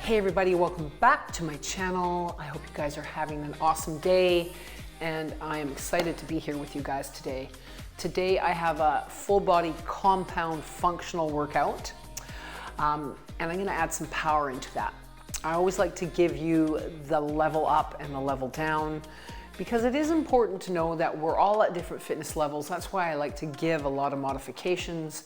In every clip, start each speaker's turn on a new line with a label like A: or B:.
A: Hey everybody, welcome back to my channel. I hope you guys are having an awesome day and I am excited to be here with you guys today. Today I have a full body compound functional workout and I'm gonna add some power into that. I always like to give you the level up and the level down because it is important to know that we're all at different fitness levels. That's why I like to give a lot of modifications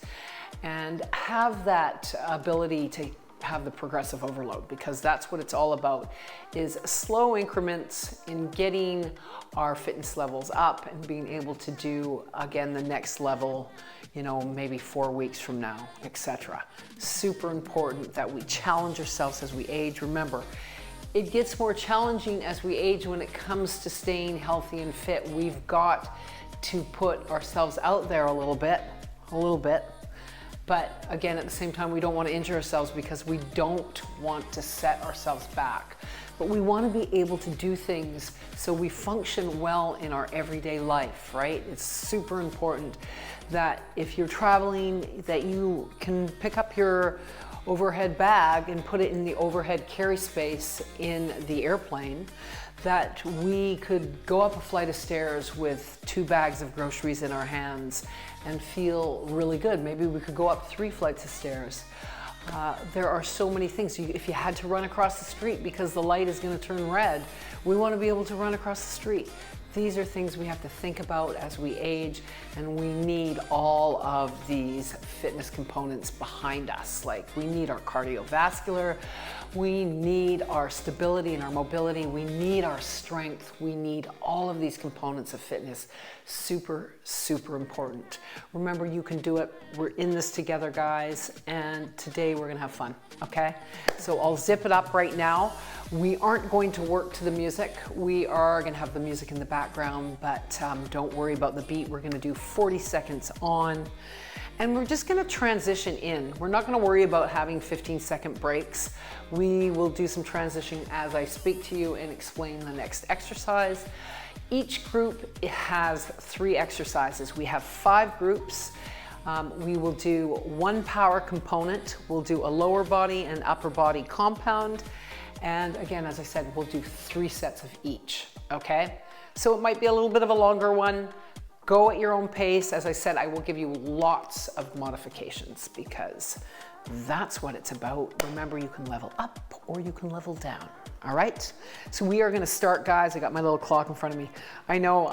A: and have that ability to have the progressive overload, because that's what it's all about, is slow increments in getting our fitness levels up and being able to do again the next level, you know, maybe 4 weeks from now, etc. Super important that we challenge ourselves as we age. Remember, it gets more challenging as we age when it comes to staying healthy and fit. We've got to put ourselves out there a little bit. But again, at the same time, we don't want to injure ourselves because we don't want to set ourselves back. But we want to be able to do things so we function well in our everyday life, right? It's super important that if you're traveling, that you can pick up your overhead bag and put it in the overhead carry space in the airplane, that we could go up a flight of stairs with 2 bags of groceries in our hands and feel really good. Maybe we could go up 3 flights of stairs. There are so many things. If you had to run across the street because the light is going to turn red, we want to be able to run across the street. These are things we have to think about as we age, and we need all of these fitness components behind us. Like, we need our cardiovascular, we need our stability and our mobility, we need our strength, we need all of these components of fitness. Super, super important. Remember, you can do it. We're in this together, guys, and today we're gonna have fun, okay? So I'll zip it up right now. We aren't going to work to the music. We are gonna have the music in the background, but don't worry about the beat. We're gonna do 40 seconds on, and we're just gonna transition in. We're not gonna worry about having 15-second breaks. We will do some transition as I speak to you and explain the next exercise. Each group has 3 exercises. We have 5 groups. We will do 1 power component. We'll do a lower body and upper body compound. And again, as I said, we'll do 3 sets of each, okay? So it might be a little bit of a longer one. Go at your own pace. As I said, I will give you lots of modifications because that's what it's about. Remember, you can level up or you can level down, all right? So we are gonna start, guys. I got my little clock in front of me. I know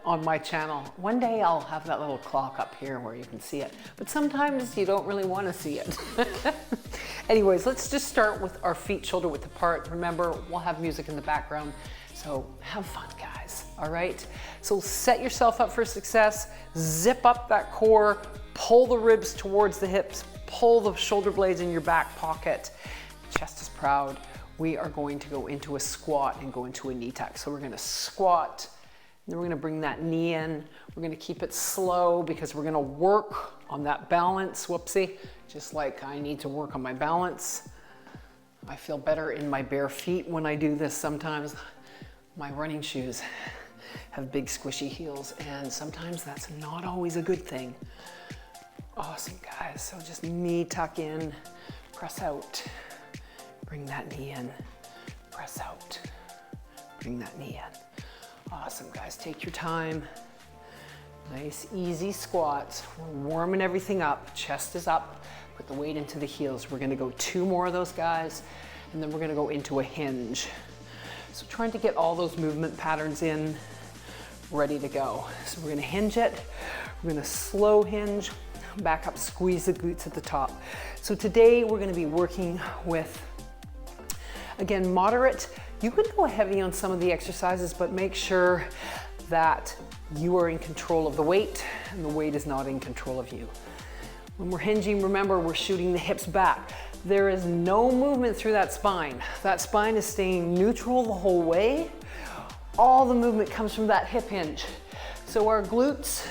A: on my channel, one day I'll have that little clock up here where you can see it, but sometimes you don't really wanna see it. Anyways, let's just start with our feet shoulder width apart. Remember, we'll have music in the background, so have fun, guys, all right? So set yourself up for success, zip up that core, pull the ribs towards the hips, pull the shoulder blades in your back pocket, chest is proud. We are going to go into a squat and go into a knee tuck. So we're gonna squat, and then we're gonna bring that knee in. We're gonna keep it slow because we're gonna work on that balance, whoopsie, just like I need to work on my balance. I feel better in my bare feet when I do this sometimes. My running shoes have big squishy heels, and sometimes that's not always a good thing. Awesome, guys. So just knee tuck in, press out, bring that knee in, press out, bring that knee in. Awesome, guys. Take your time. Nice, easy squats. We're warming everything up. Chest is up. Put the weight into the heels. We're gonna go 2 more of those, guys, and then we're gonna go into a hinge. So trying to get all those movement patterns in, ready to go. So we're gonna hinge it. We're gonna slow hinge, back up, squeeze the glutes at the top. So today we're gonna be working with, again, moderate. You could go heavy on some of the exercises, but make sure that you are in control of the weight and the weight is not in control of you. When we're hinging, remember, we're shooting the hips back. There is no movement through that spine. That spine is staying neutral the whole way. All the movement comes from that hip hinge. So our glutes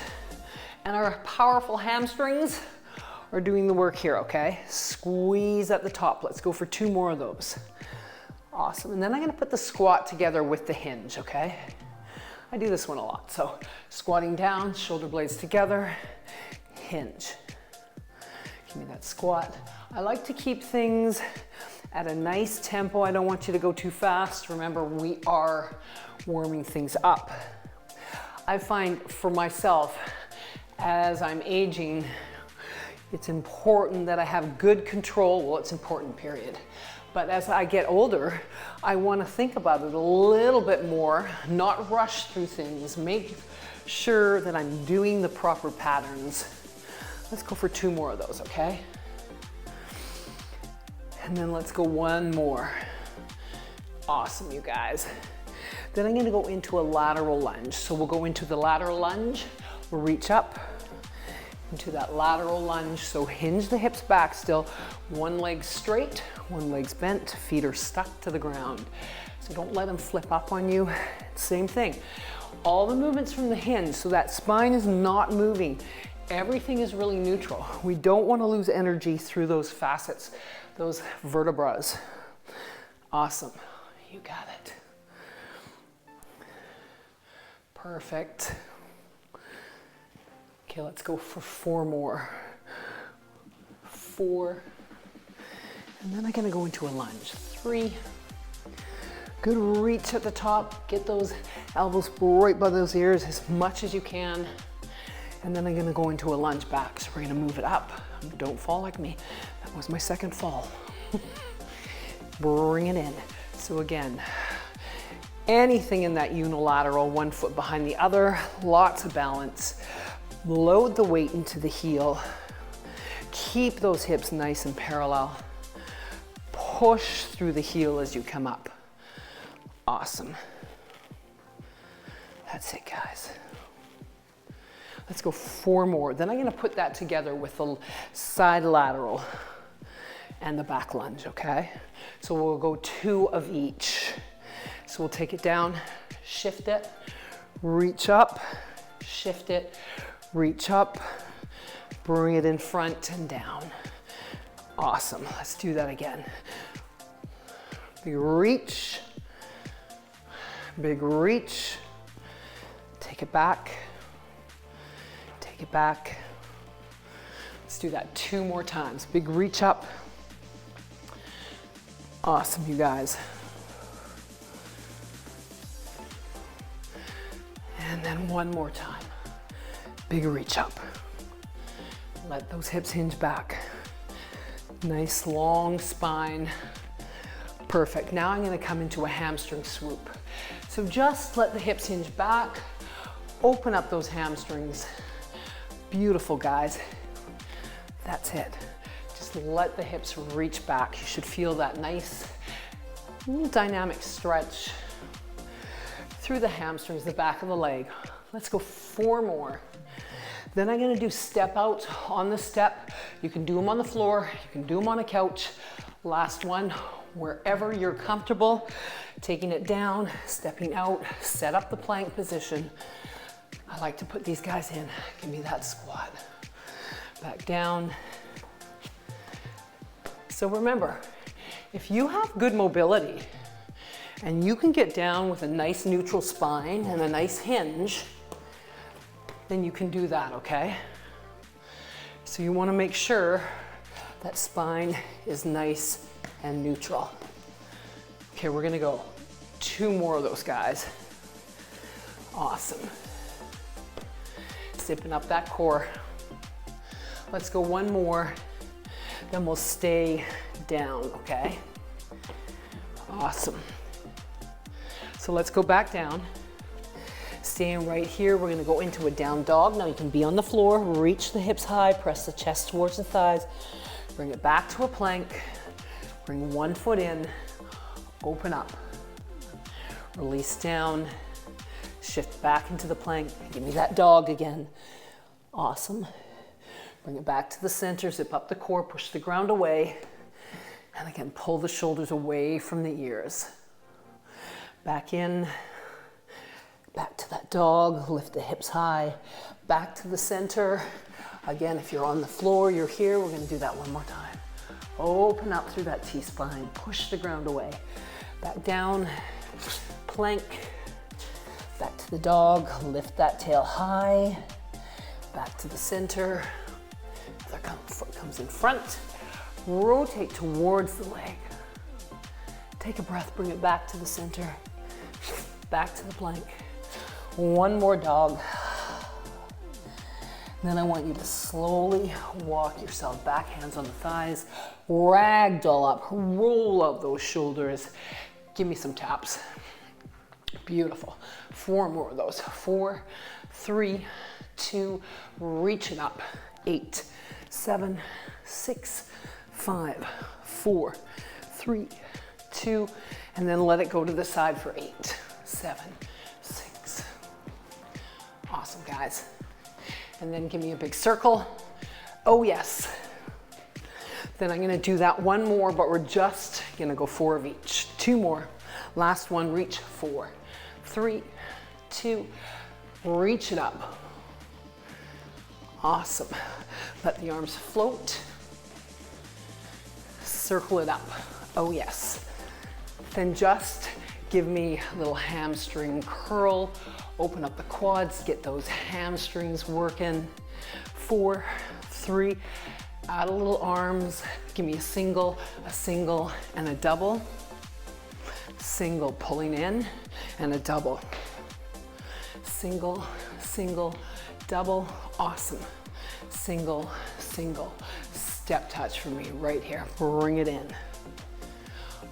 A: and our powerful hamstrings are doing the work here, okay? Squeeze at the top. Let's go for 2 more of those. Awesome. And then I'm gonna put the squat together with the hinge, okay? I do this one a lot. So squatting down, shoulder blades together, hinge. Give me that squat. I like to keep things at a nice tempo. I don't want you to go too fast. Remember, we are warming things up. I find for myself, as I'm aging, it's important that I have good control. Well, it's important, period. But as I get older, I want to think about it a little bit more, not rush through things, make sure that I'm doing the proper patterns. Let's go for 2 more of those, okay? And then let's go 1 more. Awesome, you guys. Then I'm gonna go into a lateral lunge. So we'll go into the lateral lunge, we'll reach up into that lateral lunge. So hinge the hips back still, one leg straight, one leg's bent, feet are stuck to the ground. So don't let them flip up on you. Same thing. All the movements from the hinge, so that spine is not moving. Everything is really neutral. We don't want to lose energy through those facets, those vertebrae. Awesome. You got it. Perfect. Okay, let's go for 4 more. 4. And then I'm going to go into a lunge. 3. Good reach at the top. Get those elbows right by those ears as much as you can. And then I'm gonna go into a lunge back. So we're gonna move it up. Don't fall like me. That was my second fall. Bring it in. So again, anything in that unilateral, 1 foot behind the other, lots of balance. Load the weight into the heel. Keep those hips nice and parallel. Push through the heel as you come up. Awesome. That's it, guys. Let's go 4 more. Then I'm gonna put that together with the side lateral and the back lunge, okay? So we'll go 2 of each. So we'll take it down, shift it, reach up, shift it, reach up, bring it in front and down. Awesome, let's do that again. Big reach, take it back, take it back. Let's do that 2 more times. Big reach up. Awesome, you guys. And then 1 more time. Big reach up. Let those hips hinge back. Nice long spine. Perfect. Now I'm going to come into a hamstring swoop. So just let the hips hinge back. Open up those hamstrings. Beautiful, guys. That's it. Just let the hips reach back. You should feel that nice little dynamic stretch through the hamstrings, the back of the leg. Let's go 4 more. Then I'm gonna do step outs on the step. You can do them on the floor, you can do them on a couch. Last one, wherever you're comfortable, taking it down, stepping out, set up the plank position. I like to put these guys in. Give me that squat. Back down. So remember, if you have good mobility and you can get down with a nice neutral spine and a nice hinge, then you can do that, okay? So you want to make sure that spine is nice and neutral. Okay, we're gonna go 2 more of those, guys. Awesome. Zipping up that core. Let's go 1 more, then we'll stay down, okay? Awesome. So let's go back down. Staying right here, we're gonna go into a down dog. Now you can be on the floor, reach the hips high, press the chest towards the thighs, bring it back to a plank, bring 1 foot in, open up, release down, shift back into the plank, give me that dog again. Awesome. Bring it back to the center, zip up the core, push the ground away, and again, pull the shoulders away from the ears. Back in, back to that dog, lift the hips high, back to the center. Again, if you're on the floor, you're here, we're gonna do that 1 more time. Open up through that T-spine, push the ground away. Back down, plank, back to the dog, lift that tail high, back to the center. Other foot comes in front, rotate towards the leg. Take a breath, bring it back to the center, back to the plank. One more dog. Then I want you to slowly walk yourself back, hands on the thighs, ragdoll up, roll out those shoulders. Give me some taps. Beautiful. 4 more of those. 4, 3, 2, reach it up. 8, 7, 6, 5, 4, 3, 2, and then let it go to the side for 8, 7, 6. Awesome, guys. And then give me a big circle. Oh yes. Then I'm gonna do that one more, but we're just gonna go 4 of each. 2 more. Last one, reach. 4, 3, 2, reach it up. Awesome. Let the arms float. Circle it up. Oh yes. Then just give me a little hamstring curl. Open up the quads, get those hamstrings working. 4, 3, add a little arms. Give me a single, and a double. Single, pulling in, and a double. Single, single, double. Awesome. Single, single. Step touch for me right here. Bring it in.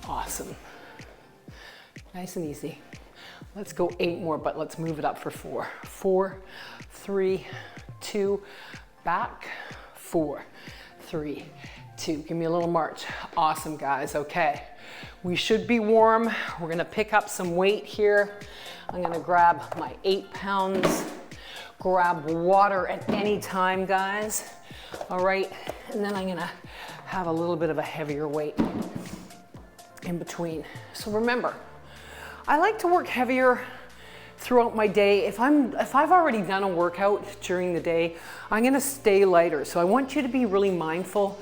A: Awesome. Nice and easy. Let's go 8 more, but let's move it up for 4. 4, 3, 2, back. 4, 3, 2. Give me a little march. Awesome, guys. Okay. We should be warm. We're gonna pick up some weight here. I'm gonna grab my 8 pounds. Grab water at any time, guys. All right. And then I'm gonna have a little bit of a heavier weight in between. So remember, I like to work heavier throughout my day. If I've already done a workout during the day, I'm gonna stay lighter. So I want you to be really mindful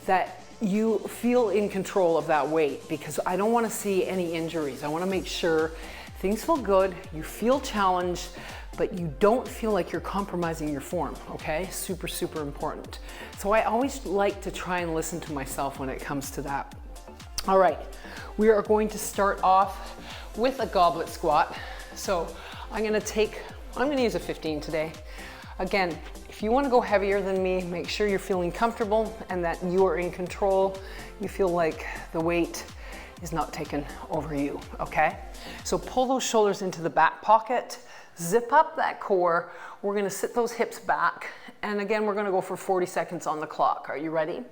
A: that you feel in control of that weight, because I don't wanna see any injuries. I wanna make sure things feel good, you feel challenged, but you don't feel like you're compromising your form, okay? Super, super important. So I always like to try and listen to myself when it comes to that. All right, we are going to start off with a goblet squat. So I'm gonna use a 15 today. Again, if you wanna go heavier than me, make sure you're feeling comfortable and that you are in control. You feel like the weight is not taken over you, okay? So pull those shoulders into the back pocket, zip up that core. We're gonna sit those hips back. And again, we're gonna go for 40 seconds on the clock. Are you ready?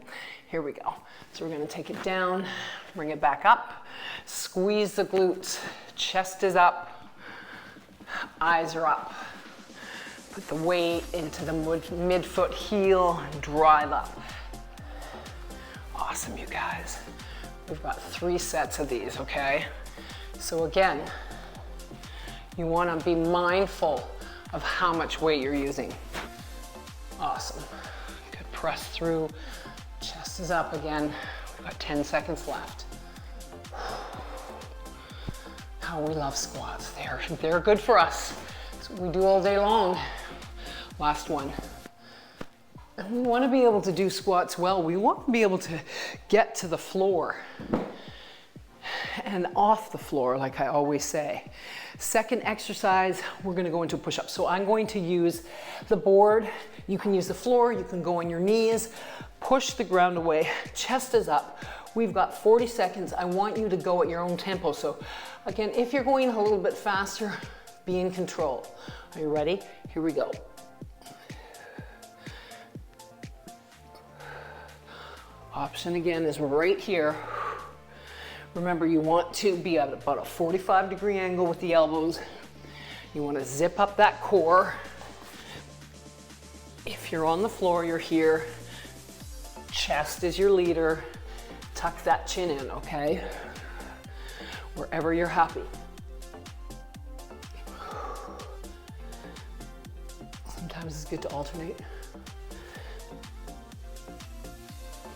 A: Here we go. So we're gonna take it down, bring it back up, squeeze the glutes, chest is up, eyes are up. Put the weight into the mid-foot heel, drive up. Awesome, you guys. We've got 3 sets of these, okay? So again, you wanna be mindful of how much weight you're using. Awesome. Good, press through. Chest is up again. We've got 10 seconds left. How we love squats. They're good for us. That's what we do all day long. Last one. And we want to be able to do squats well. We want to be able to get to the floor and off the floor, like I always say. Second exercise, we're gonna go into push-ups. So I'm going to use the board. You can use the floor, you can go on your knees, push the ground away, chest is up. We've got 40 seconds. I want you to go at your own tempo. So again, if you're going a little bit faster, be in control. Are you ready? Here we go. Option again is right here. Remember, you want to be at about a 45-degree angle with the elbows. You want to zip up that core. If you're on the floor, you're here. Chest is your leader. Tuck that chin in, okay? Wherever you're happy. Sometimes it's good to alternate.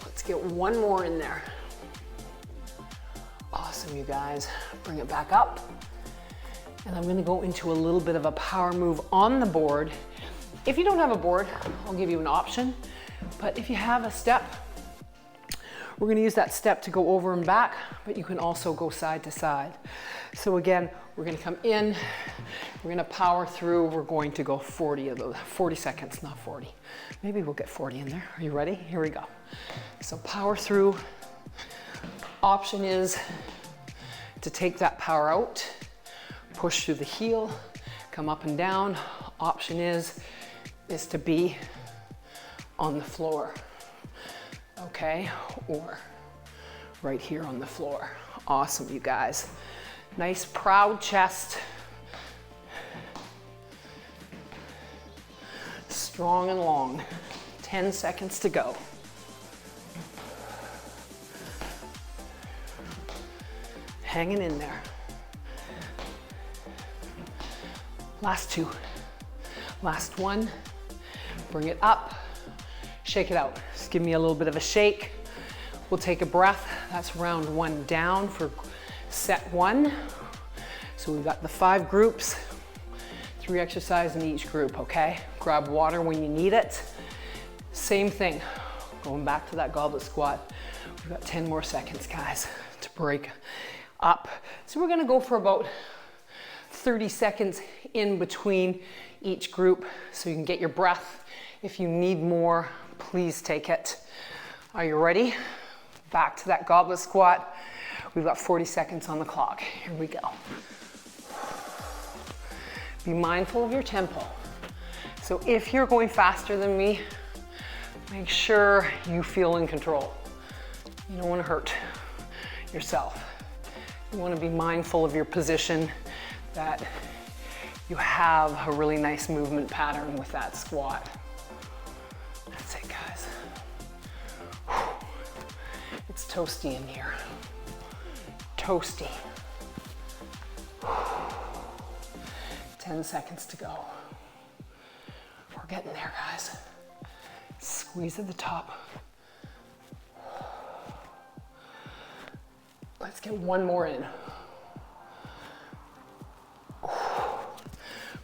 A: Let's get one more in there. Awesome, you guys. Bring it back up. And I'm gonna go into a little bit of a power move on the board. If you don't have a board, I'll give you an option. But if you have a step, We're gonna use that step to go over and back, but you can also go side to side. So again, we're gonna come in, we're gonna power through, we're going to go 40 of those, 40 seconds, not 40. Maybe we'll get 40 in there. Are you ready? Here we go. So power through. Option is to take that power out, push through the heel, come up and down. Option is to be on the floor, okay? Or right here on the floor. Awesome, you guys. Nice proud chest. Strong and long. 10 seconds to go. Hanging in there. Last two. Last one. Bring it up. Shake it out. Just give me a little bit of a shake. We'll take a breath. That's round one down for set one. So we've got the 5 groups, 3 exercises in each group, okay? Grab water when you need it. Same thing, going back to that goblet squat. We've got 10 more seconds, guys, to break up. So we're gonna go for about 30 seconds in between each group so you can get your breath. If you need more, please take it. Are you ready? Back to that goblet squat. We've got 40 seconds on the clock. Here we go. Be mindful of your tempo. So if you're going faster than me, make sure you feel in control. You don't want to hurt yourself. You want to be mindful of your position, that you have a really nice movement pattern with that squat. That's it, guys. It's toasty in here. Toasty. 10 seconds to go. We're getting there, guys. Squeeze at the top. Let's get one more in.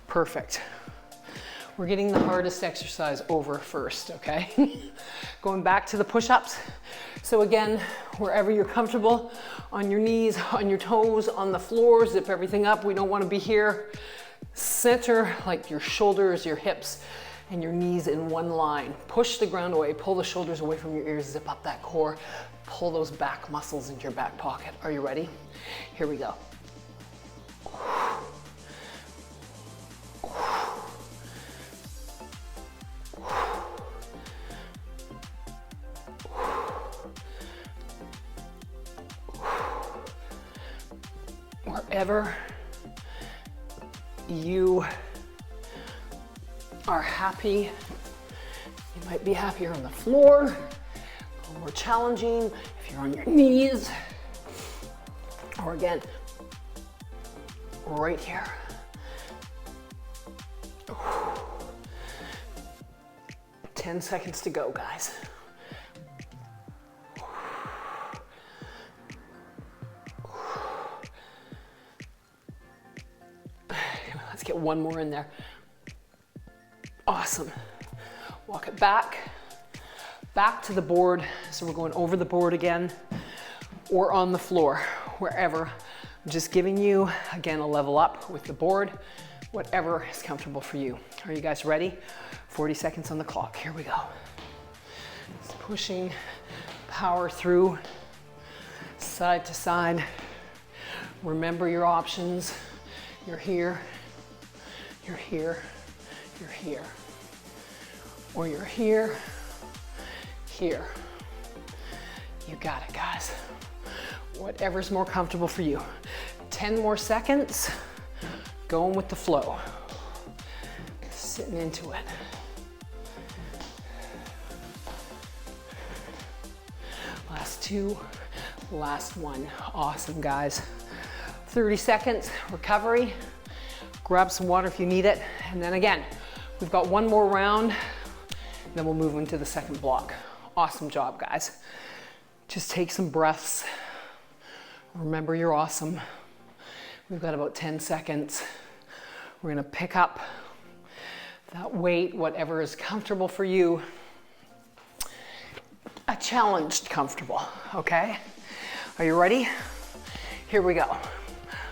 A: Perfect. We're getting the hardest exercise over first, okay? Going back to the push-ups. So again, wherever you're comfortable, on your knees, on your toes, on the floor, zip everything up. We don't want to be here. Center, like your shoulders, your hips, and your knees in one line. Push the ground away, pull the shoulders away from your ears, zip up that core, pull those back muscles into your back pocket. Are you ready? Here we go. Wherever you are happy, you might be happier on the floor, a little more challenging if you're on your knees, or again, right here. 10 seconds to go, guys. Let's get one more in there. Awesome. Walk it back to the board. So we're going over the board again, or on the floor, wherever. I'm just giving you, again, a level up with the board, whatever is comfortable for you. Are you guys ready? 40 seconds on the clock. Here we go. Just pushing, power through, side to side. Remember your options. You're here, you're here, you're here. Or you're here, here. You got it, guys. Whatever's more comfortable for you. 10 more seconds, going with the flow. Sitting into it. Last two, last one. Awesome, guys. 30 seconds, recovery. Grab some water if you need it. And then again, we've got one more round, then we'll move into the second block. Awesome job, guys. Just take some breaths. Remember, you're awesome. We've got about 10 seconds. We're gonna pick up that weight, whatever is comfortable for you. A challenged comfortable, okay? Are you ready? Here we go.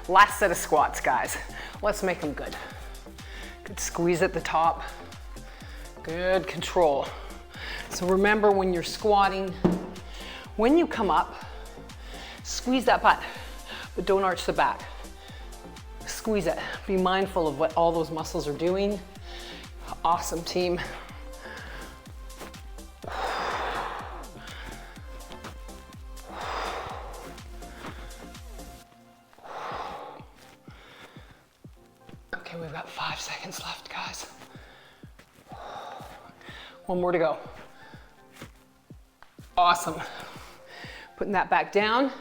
A: Last set of squats, guys. Let's make them good. Good squeeze at the top. Good control. So remember when you're squatting, when you come up, squeeze that butt, but don't arch the back. Squeeze it. Be mindful of what all those muscles are doing. Awesome, team. Okay, we've got 5 seconds left, guys. One more to go. Awesome. Putting that back down.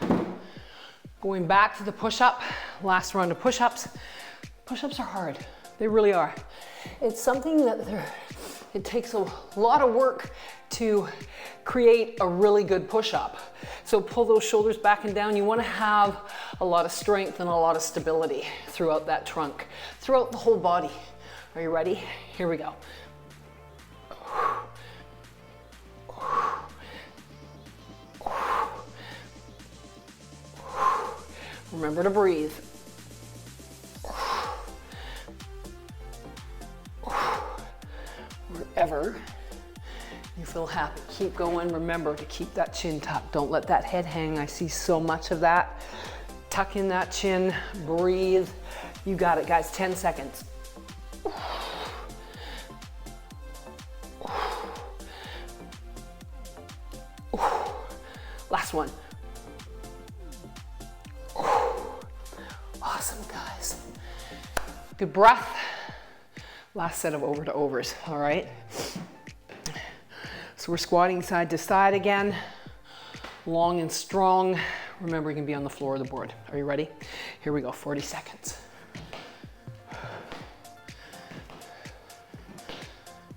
A: Going back to the push-up. Last round of push-ups. Push-ups are hard. They really are. It's something that it takes a lot of work to create a really good push-up. So pull those shoulders back and down. You want to have a lot of strength and a lot of stability throughout that trunk, throughout the whole body. Are you ready? Here we go. Remember to breathe. Wherever you feel happy, keep going. Remember to keep that chin tucked. Don't let that head hang. I see so much of that. Tuck in that chin, breathe. You got it, guys. 10 seconds. Last one. Awesome, guys. Good breath. Last set of over to overs, all right? So we're squatting side to side again, long and strong. Remember, you can be on the floor of the board. Are you ready? Here we go, 40 seconds.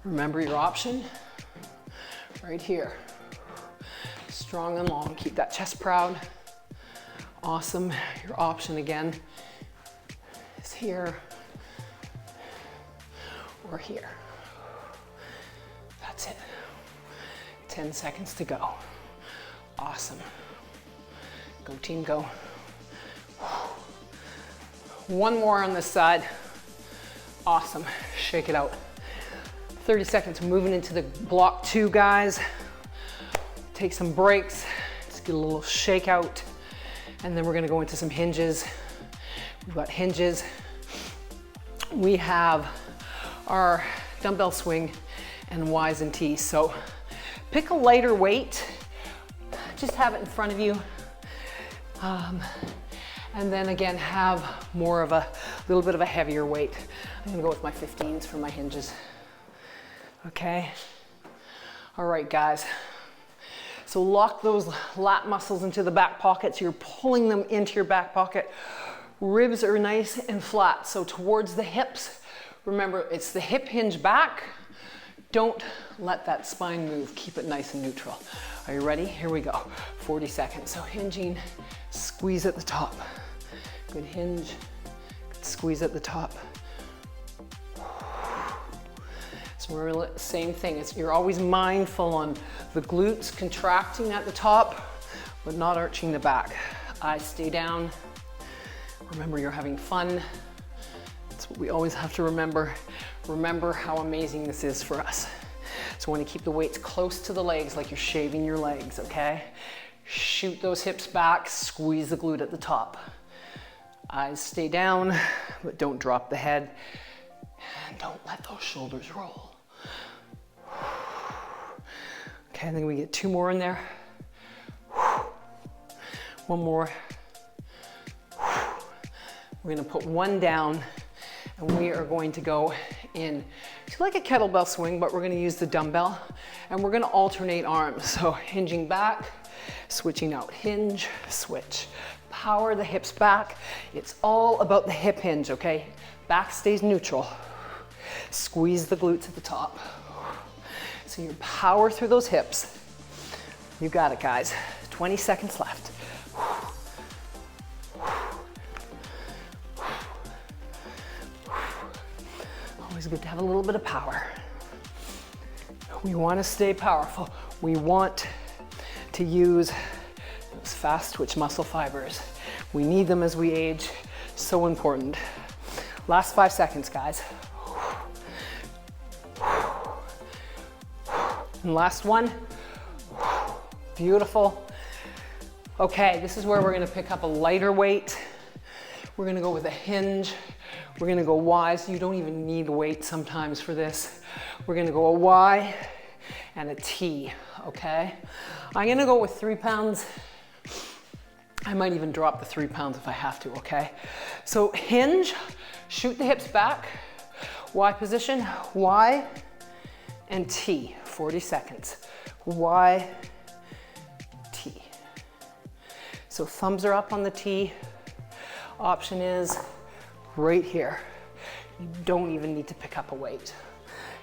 A: Remember your option, right here. Strong and long, keep that chest proud. Awesome, your option again is here or here. That's it. 10 seconds to go. Awesome. Go team, go. One more on this side. Awesome, shake it out. 30 seconds, moving into the block 2, guys. Take some breaks, just get a little shake out, and then we're gonna go into some hinges. We've got hinges. We have our dumbbell swing and Y's and T's. So pick a lighter weight, just have it in front of you. And then again, have more of a little bit of a heavier weight. I'm gonna go with my 15s for my hinges. Okay. All right, guys. So lock those lat muscles into the back pocket. So you're pulling them into your back pocket. Ribs are nice and flat. So towards the hips. Remember, it's the hip hinge back. Don't let that spine move. Keep it nice and neutral. Are you ready? Here we go. 40 seconds. So hinging, squeeze at the top. Good hinge, good squeeze at the top. So we're same thing. You're always mindful on the glutes contracting at the top, but not arching the back. Eyes stay down. Remember, you're having fun. That's what we always have to remember. Remember how amazing this is for us. So we want to keep the weights close to the legs like you're shaving your legs, okay? Shoot those hips back, squeeze the glute at the top. Eyes stay down, but don't drop the head. And don't let those shoulders roll. Okay, I think we get 2 more in there. 1 more. We're gonna put 1 down and we are going to go in to like a kettlebell swing, but we're gonna use the dumbbell and we're gonna alternate arms. So hinging back, switching out, hinge, switch. Power the hips back. It's all about the hip hinge, okay? Back stays neutral. Squeeze the glutes at the top. So you power through those hips. You got it, guys. 20 seconds left. Always good to have a little bit of power. We want to stay powerful. We want to use those fast twitch muscle fibers. We need them as we age, so important. Last 5 seconds, guys. And last one. Beautiful. Okay, this is where we're gonna pick up a lighter weight. We're gonna go with a hinge. We're gonna go Ys. You don't even need weight sometimes for this. We're gonna go a Y and a T, okay? I'm gonna go with 3 pounds. I might even drop the 3 pounds if I have to, okay? So hinge, shoot the hips back, Y position, Y and T, 40 seconds. Y, T. So thumbs are up on the T. Option is right here. You don't even need to pick up a weight.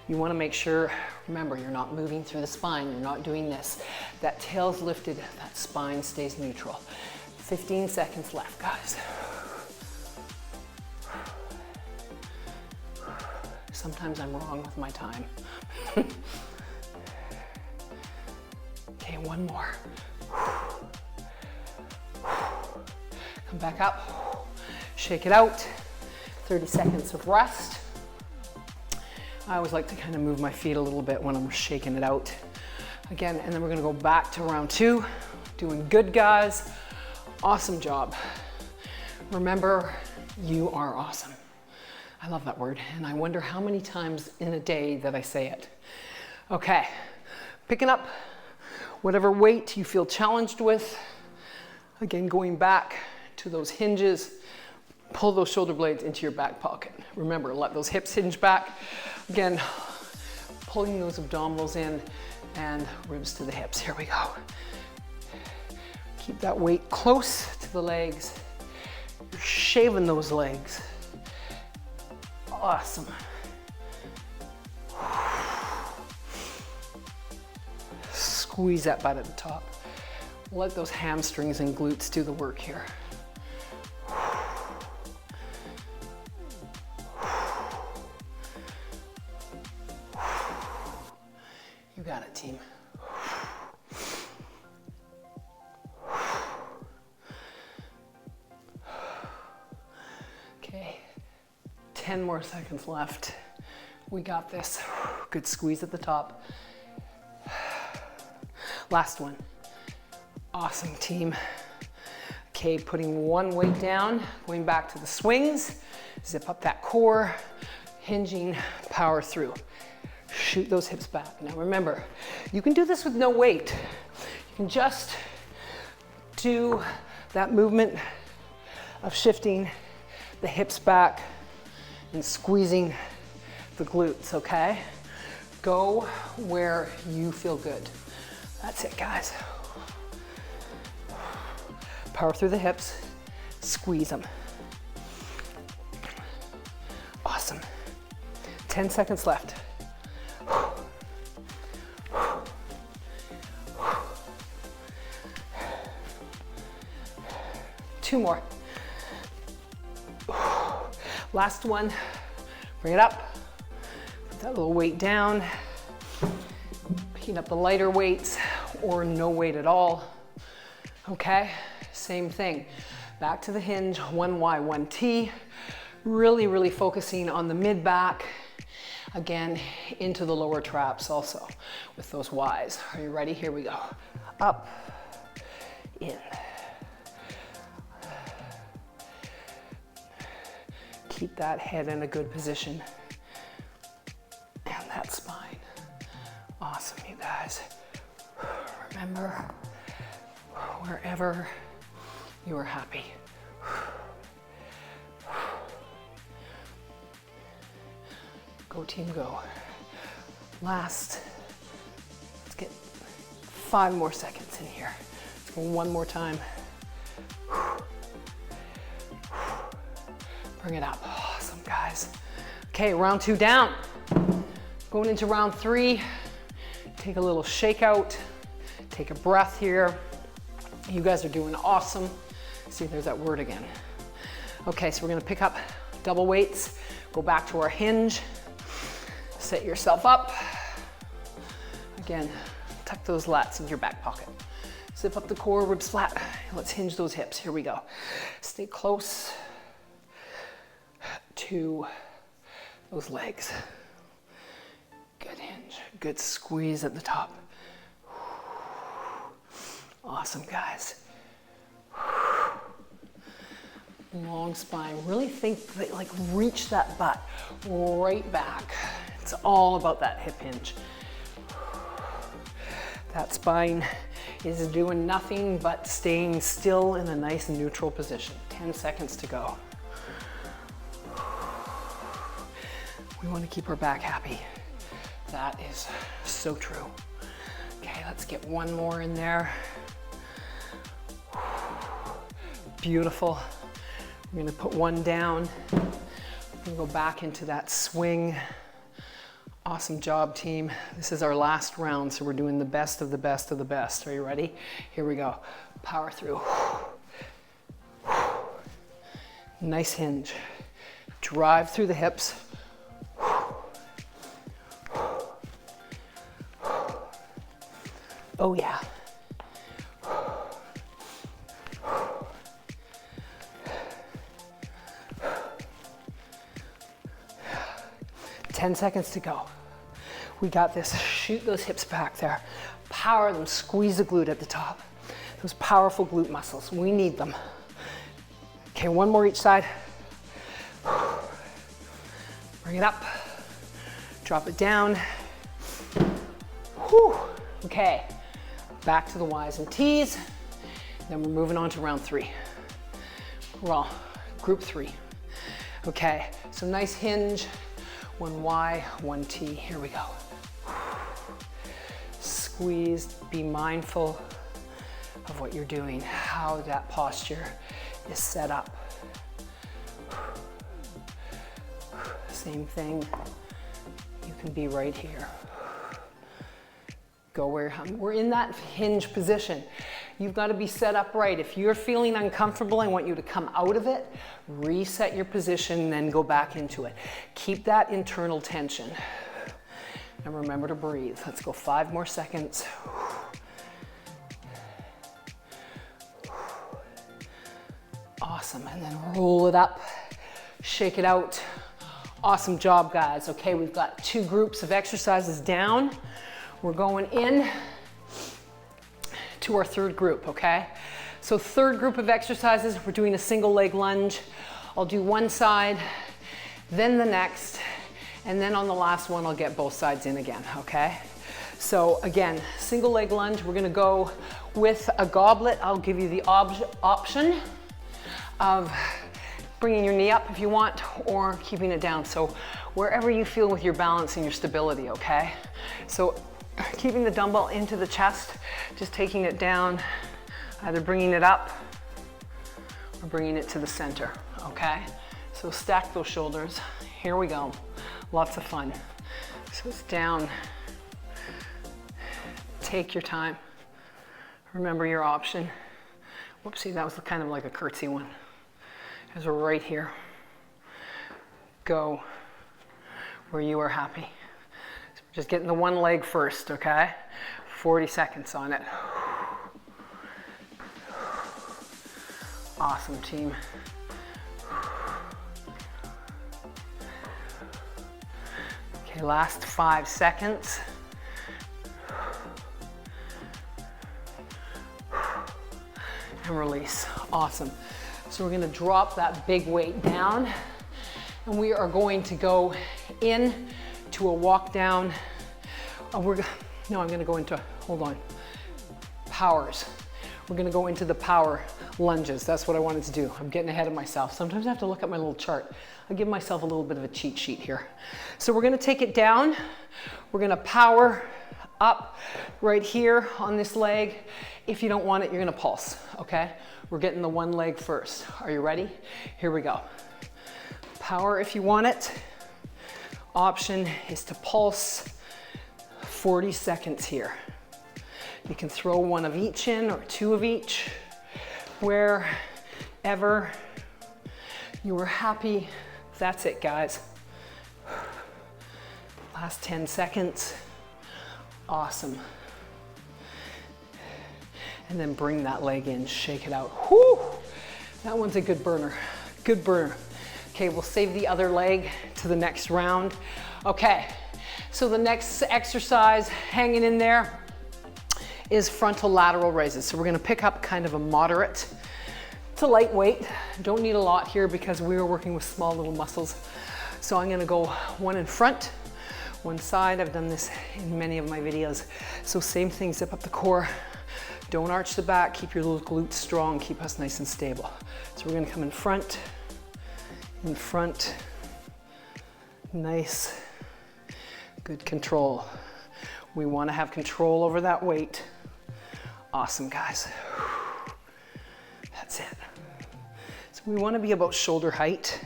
A: You want to make sure, remember, you're not moving through the spine. You're not doing this. That tail's lifted, that spine stays neutral. 15 seconds left, guys. Sometimes I'm wrong with my time. Okay, one more. Come back up, shake it out. 30 seconds of rest. I always like to kind of move my feet a little bit when I'm shaking it out. Again, and then we're gonna go back to round 2. Doing good, guys. Awesome job. Remember, you are awesome. I love that word, and I wonder how many times in a day that I say it. Okay, picking up whatever weight you feel challenged with. Again, going back to those hinges. Pull those shoulder blades into your back pocket. Remember, let those hips hinge back. Again, pulling those abdominals in and ribs to the hips. Here we go. Keep that weight close to the legs. You're shaving those legs. Awesome. Squeeze that butt at the top. Let those hamstrings and glutes do the work here. You got it, team. Okay, 10 more seconds left. We got this. Good squeeze at the top. Last one. Awesome, team. Okay, putting one weight down, going back to the swings. Zip up that core, hinging, power through. Shoot those hips back. Now remember, you can do this with no weight. You can just do that movement of shifting the hips back and squeezing the glutes, okay? Go where you feel good. That's it, guys. Power through the hips, squeeze them. Awesome. 10 seconds left. 2 more. Last one. Bring it up. Put that little weight down. Picking up the lighter weights or no weight at all. Okay, same thing. Back to the hinge, 1Y, 1T. Really, really focusing on the mid back. Again, into the lower traps also with those Ys. Are you ready? Here we go. Up, in. Keep that head in a good position. And that spine. Awesome, you guys. Remember, wherever you are happy. Go team, go. Last, let's get 5 more seconds in here. Let's go one more time. Bring it up. Awesome, guys. Okay, round 2 down. Going into round 3. Take a little shake out. Take a breath here. You guys are doing awesome. See, there's that word again. Okay, so we're gonna pick up double weights. Go back to our hinge. Set yourself up. Again, tuck those lats in your back pocket. Zip up the core, ribs flat. Let's hinge those hips. Here we go. Stay close to those legs. Good hinge, good squeeze at the top. Awesome, guys. Long spine. Really think that, like, reach that butt right back. It's all about that hip hinge. That spine is doing nothing but staying still in a nice neutral position. 10 seconds to go. We want to keep our back happy. That is so true. Okay, let's get one more in there. Beautiful. We're gonna put one down. We're gonna go back into that swing. Awesome job, team. This is our last round, so we're doing the best of the best of the best. Are you ready? Here we go. Power through. Nice hinge. Drive through the hips. Oh yeah. 10 seconds to go. We got this. Shoot those hips back there. Power them. Squeeze the glute at the top. Those powerful glute muscles. We need them. Okay, one more each side. Bring it up. Drop it down. Whew. Okay, back to the Ys and Ts. Then we're moving on to round 3. We're all group 3. Okay, so nice hinge. 1 Y, 1 T. Here we go. Squeeze. Be mindful of what you're doing, how that posture is set up. Same thing. You can be right here. Go where we're in that hinge position. You've got to be set up right. If you're feeling uncomfortable, I want you to come out of it, reset your position, then go back into it. Keep that internal tension. And remember to breathe. Let's go 5 more seconds. Awesome, and then roll it up, shake it out. Awesome job, guys. Okay, we've got 2 groups of exercises down. We're going in to our 3rd group, okay? So 3rd group of exercises, we're doing a single leg lunge. I'll do one side, then the next, and then on the last one, I'll get both sides in again, okay? So again, single leg lunge, we're gonna go with a goblet. I'll give you the option of bringing your knee up if you want, or keeping it down. So wherever you feel with your balance and your stability, okay? So keeping the dumbbell into the chest, just taking it down, either bringing it up or bringing it to the center, okay? So stack those shoulders. Here we go. Lots of fun. So it's down. Take your time. Remember your option. Whoopsie, that was kind of like a curtsy one. As we're right here. Go where you are happy. So we're just getting the one leg first, okay? 40 seconds on it. Awesome, team. Okay, last 5 seconds. And release. Awesome. So we're gonna drop that big weight down, and we are going to go in to a walk down. I'm gonna go into, hold on, powers. We're gonna go into the power lunges. That's what I wanted to do. I'm getting ahead of myself. Sometimes I have to look at my little chart. I give myself a little bit of a cheat sheet here. So we're gonna take it down. We're gonna power up right here on this leg. If you don't want it, you're gonna pulse, okay? We're getting the one leg first. Are you ready? Here we go. Power if you want it. Option is to pulse. 40 seconds here. You can throw one of each in or 2 of each. Wherever you are happy. That's it, guys. Last 10 seconds. Awesome. and then bring that leg in, shake it out. Whew, that one's a good burner, good burner. Okay, we'll save the other leg to the next round. Okay, so the next exercise hanging in there is frontal lateral raises. So we're gonna pick up kind of a moderate to lightweight. Don't need a lot here because we are working with small little muscles. So I'm gonna go one in front, one side. I've done this in many of my videos. So same thing, zip up the core. Don't arch the back, keep your little glutes strong, keep us nice and stable. So we're gonna come in front, nice, good control. We wanna have control over that weight. Awesome, guys. That's it. So we wanna be about shoulder height.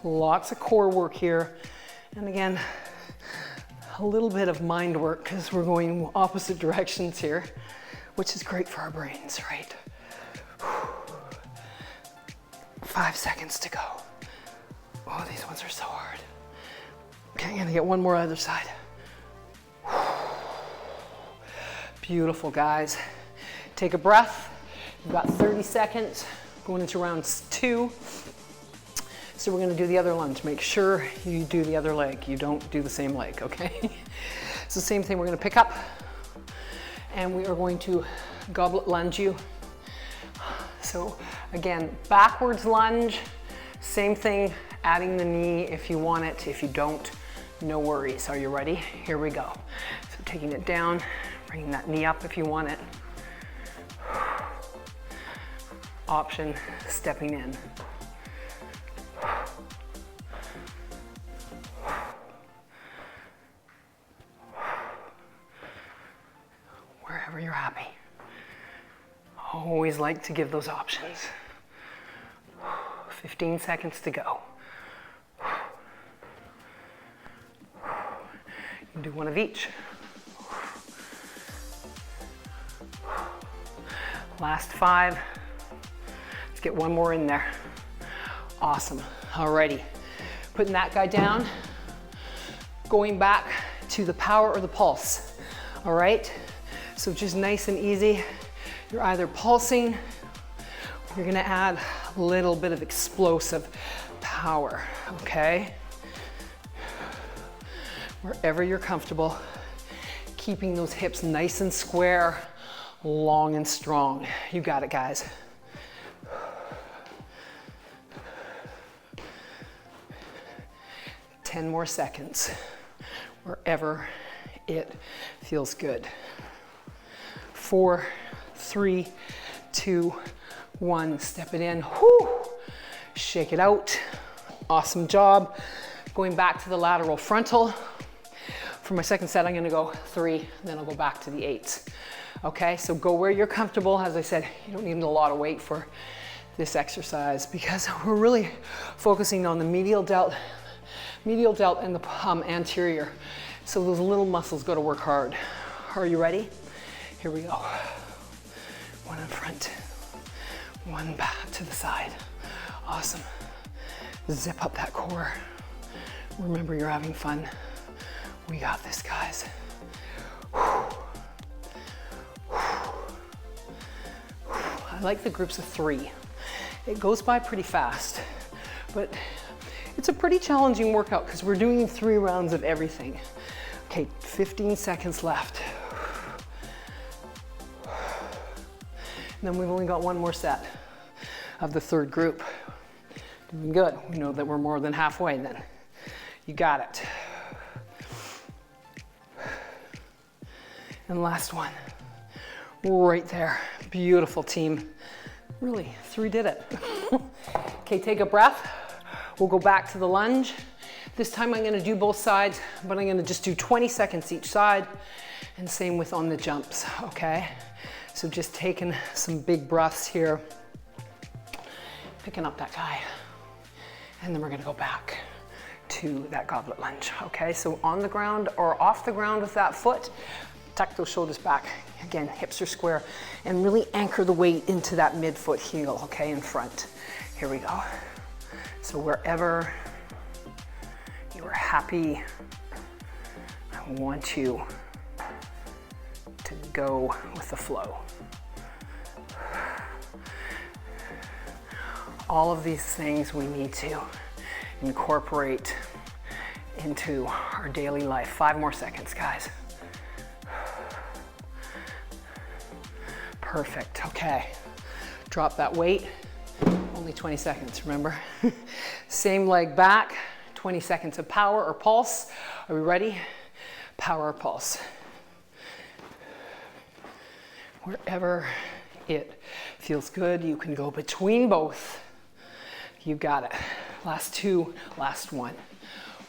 A: Lots of core work here. And again, a little bit of mind work because we're going opposite directions here, which is great for our brains, right? 5 seconds to go. Oh, these ones are so hard. Okay, I'm gonna get one more other side. Beautiful, guys. Take a breath. You've got 30 seconds going into round 2. So we're gonna do the other lunge. Make sure you do the other leg. You don't do the same leg, okay? So same thing, we're gonna pick up and we are going to goblet lunge you. So again, backwards lunge, same thing, adding the knee if you want it. If you don't, no worries. Are you ready? Here we go. So taking it down, bringing that knee up if you want it. Option, stepping in. Wherever you're happy. Always like to give those options. 15 seconds to go. You can do one of each. Last 5. Let's get one more in there. Awesome. Alrighty. Putting that guy down. Going back to the power or the pulse. All right? So just nice and easy. You're either pulsing, or you're gonna add a little bit of explosive power, okay? Wherever you're comfortable, keeping those hips nice and square, long and strong. You got it, guys. Ten more seconds, wherever it feels good. 4, 3, 2, 1. Step it in. Whew. Shake it out. Awesome job. Going back to the lateral frontal. For my second set, I'm gonna go 3, then I'll go back to the 8s. Okay, so go where you're comfortable. As I said, you don't need a lot of weight for this exercise because we're really focusing on the medial delt and the anterior. So those little muscles got to work hard. Are you ready? Here we go. One in front, one back to the side. Awesome. Zip up that core. Remember, you're having fun. We got this, guys. I like the groups of 3. It goes by pretty fast, but it's a pretty challenging workout because we're doing 3 rounds of everything. Okay, 15 seconds left. And then we've only got one more set of the 3rd group. Doing good. We know that we're more than halfway then. You got it. And last one. Right there. Beautiful, team. Really, 3 did it. Okay, take a breath. We'll go back to the lunge. This time I'm gonna do both sides, but I'm gonna just do 20 seconds each side, and same with on the jumps, okay? So just taking some big breaths here, picking up that guy, and then we're gonna go back to that goblet lunge, okay? So on the ground or off the ground with that foot, tuck those shoulders back. Again, hips are square, and really anchor the weight into that midfoot heel, okay, in front. Here we go. So wherever you are happy, I want you to go with the flow. All of these things we need to incorporate into our daily life. 5 more seconds, guys. Perfect, okay. Drop that weight, only 20 seconds, remember? Same leg back, 20 seconds of power or pulse. Are we ready? Power or pulse. Wherever it feels good, you can go between both. You got it. Last 2, last 1.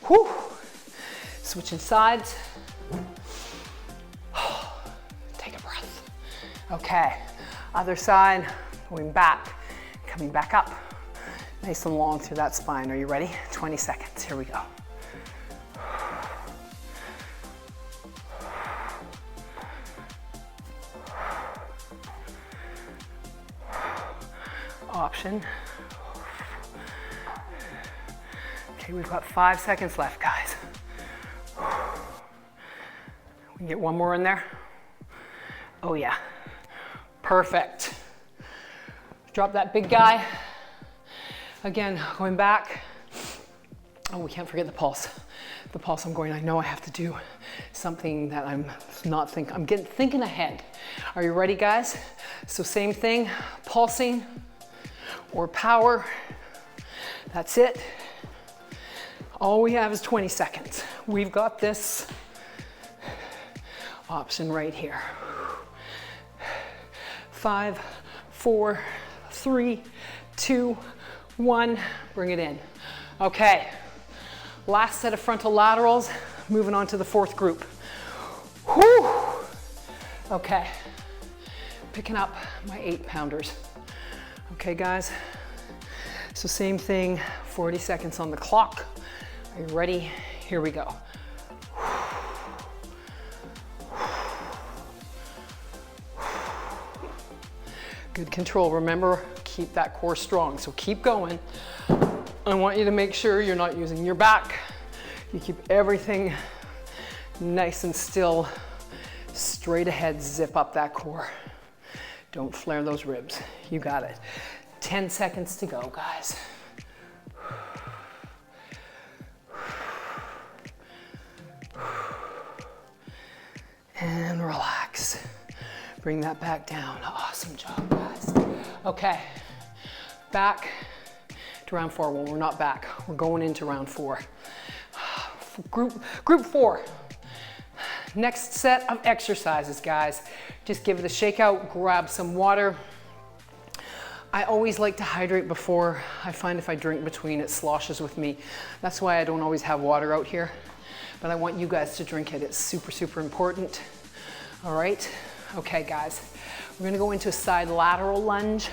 A: Whew. Switching sides. Take a breath. Okay, other side, going back, coming back up. Nice and long through that spine. Are you ready? 20 seconds, here we go. Option. Okay, we've got 5 seconds left, guys. We can get one more in there. Oh yeah, perfect. Drop that big guy. Again, going back. Oh, we can't forget the pulse. The pulse, I know I have to do something that I'm not thinking, I'm thinking ahead. Are you ready, guys? So same thing, pulsing or power. That's it. All we have is 20 seconds. We've got this option right here. 5, 4, 3, 2, 1. Bring it in. Okay. Last set of frontal laterals. Moving on to the 4th group. Whew. Okay. Picking up my 8-pounders. Okay, guys. So same thing. 40 seconds on the clock. Are you ready? Here we go. Good control. Remember, keep that core strong. So keep going. I want you to make sure you're not using your back. You keep everything nice and still. Straight ahead, zip up that core. Don't flare those ribs. You got it. 10 seconds to go, guys. And relax. Bring that back down. Awesome job, guys. Okay, back to round 4. Well, we're not back. We're going into round 4. Group 4. Next set of exercises, guys. Just give it a shake out, grab some water. I always like to hydrate before. I find if I drink between, it sloshes with me. That's why I don't always have water out here. But I want you guys to drink it. It's super, super important. All right. Okay, guys. We're gonna go into a side lateral lunge.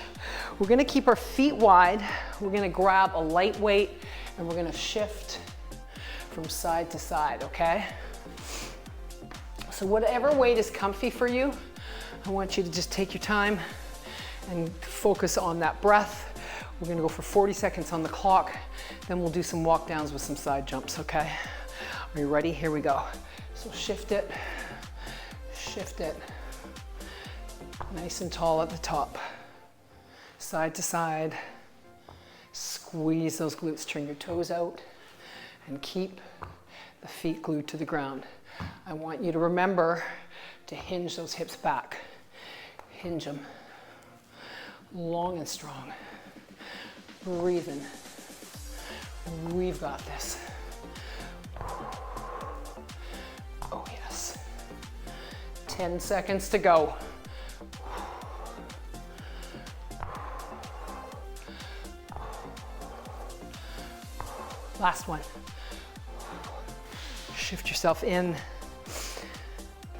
A: We're gonna keep our feet wide. We're gonna grab a light weight and we're gonna shift from side to side, okay? So whatever weight is comfy for you, I want you to just take your time and focus on that breath. We're gonna go for 40 seconds on the clock, then we'll do some walk downs with some side jumps, okay? Are you ready? Here we go. So shift it, nice and tall at the top. Side to side, squeeze those glutes, turn your toes out, and keep the feet glued to the ground. I want you to remember to hinge those hips back. Hinge them. Long and strong. Breathing. We've got this. Oh yes. 10 seconds to go. Last one. Shift yourself in.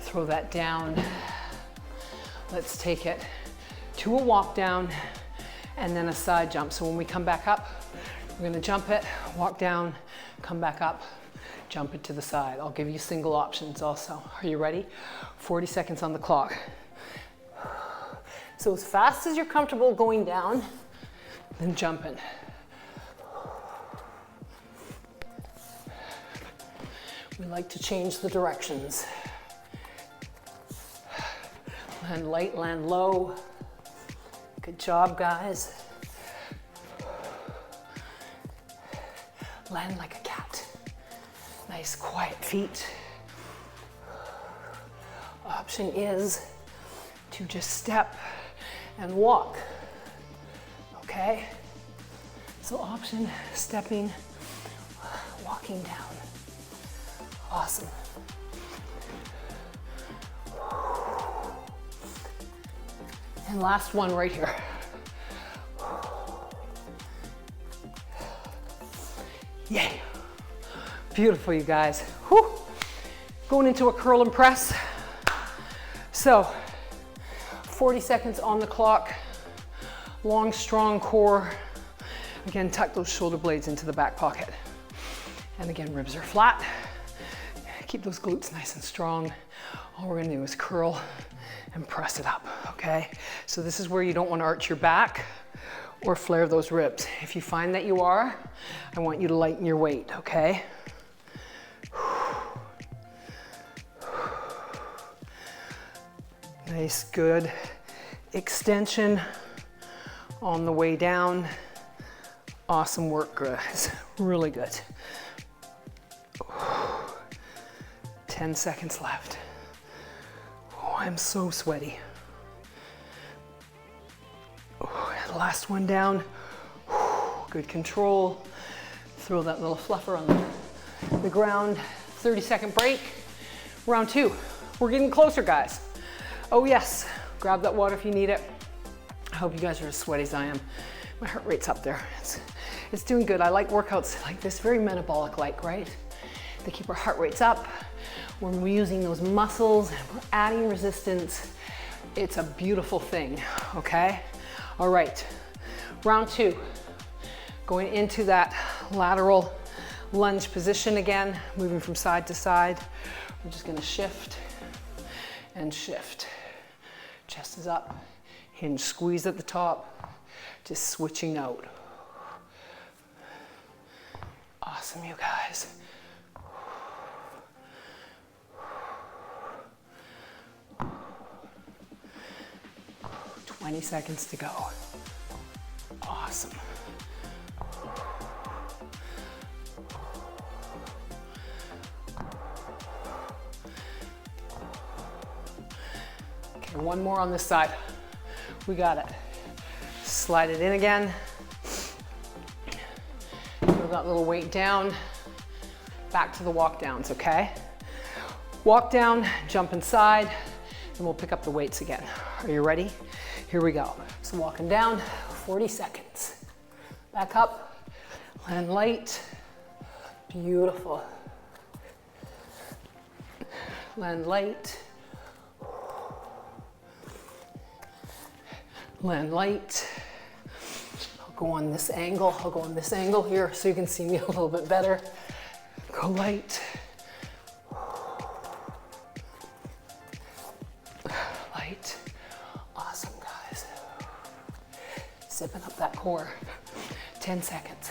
A: Throw that down. Let's take it to a walk down and then a side jump. So when we come back up, we're gonna jump it, walk down, come back up, jump it to the side. I'll give you single options also. Are you ready? 40 seconds on the clock. So as fast as you're comfortable going down, then jumping. We like to change the directions. Land light, land low. Good job, guys. Land like a cat. Nice quiet feet. Option is to just step and walk, okay? So option, stepping, walking down. Awesome. And last one right here. Yay. Beautiful, you guys. Whew. Going into a curl and press. So, 40 seconds on the clock. Long, strong core. Again, tuck those shoulder blades into the back pocket. And again, ribs are flat. Keep those glutes nice and strong. All we're gonna do is curl and press it up, okay? So this is where you don't want to arch your back or flare those ribs. If you find that you are, I want you to lighten your weight, okay? Nice, good extension on the way down. Awesome work, guys. Really good. 10 seconds left. Oh, I'm so sweaty. Oh, last one down. Good control. Throw that little fluffer on the ground. 30-second break. Round 2. We're getting closer, guys. Oh yes, grab that water if you need it. I hope you guys are as sweaty as I am. My heart rate's up there. It's doing good. I like workouts like this, very metabolic-like, right? They keep our heart rates up. When we're using those muscles and we're adding resistance, it's a beautiful thing, okay? All right, round 2. Going into that lateral lunge position again, moving from side to side. We're just gonna shift and shift. Chest is up, hinge squeeze at the top, just switching out. Awesome, you guys. 20 seconds to go. Awesome. Okay, one more on this side. We got it. Slide it in again. Throw that little weight down. Back to the walk downs, okay? Walk down, jump inside, and we'll pick up the weights again. Are you ready? Here we go. So walking down, 40 seconds. Back up, land light. Beautiful. Land light. Land light. I'll go on this angle. I'll go on this angle here so you can see me a little bit better. Go light. Light. Awesome, guys. Zipping up that core. 10 seconds.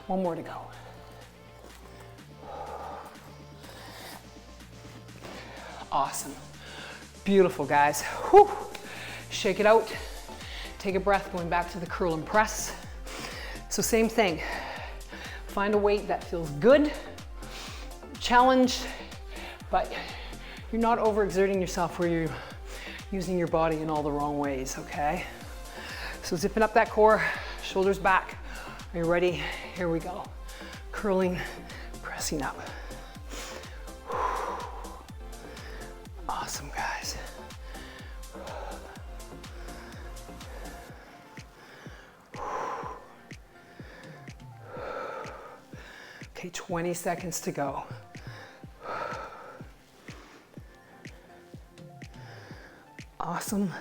A: One more to go. Awesome. Beautiful, guys. Whew. Shake it out. Take a breath, going back to the curl and press. So same thing. Find a weight that feels good, challenge, but you're not overexerting yourself where you're using your body in all the wrong ways, okay? So zipping up that core, shoulders back. Are you ready? Here we go. Curling, pressing up. Awesome, guys. Okay, 20 seconds to go. Awesome.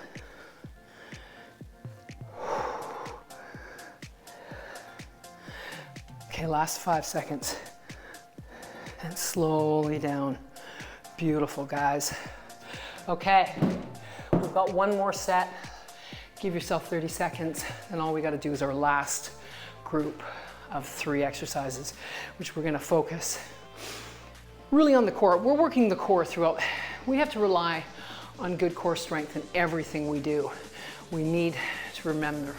A: Okay, last 5 seconds. And slowly down. Beautiful, guys. Okay, we've got one more set. Give yourself 30 seconds, and all we gotta do is our last group of 3 exercises, which we're gonna focus really on the core. We're working the core throughout. We have to rely on good core strength in everything we do. We need to remember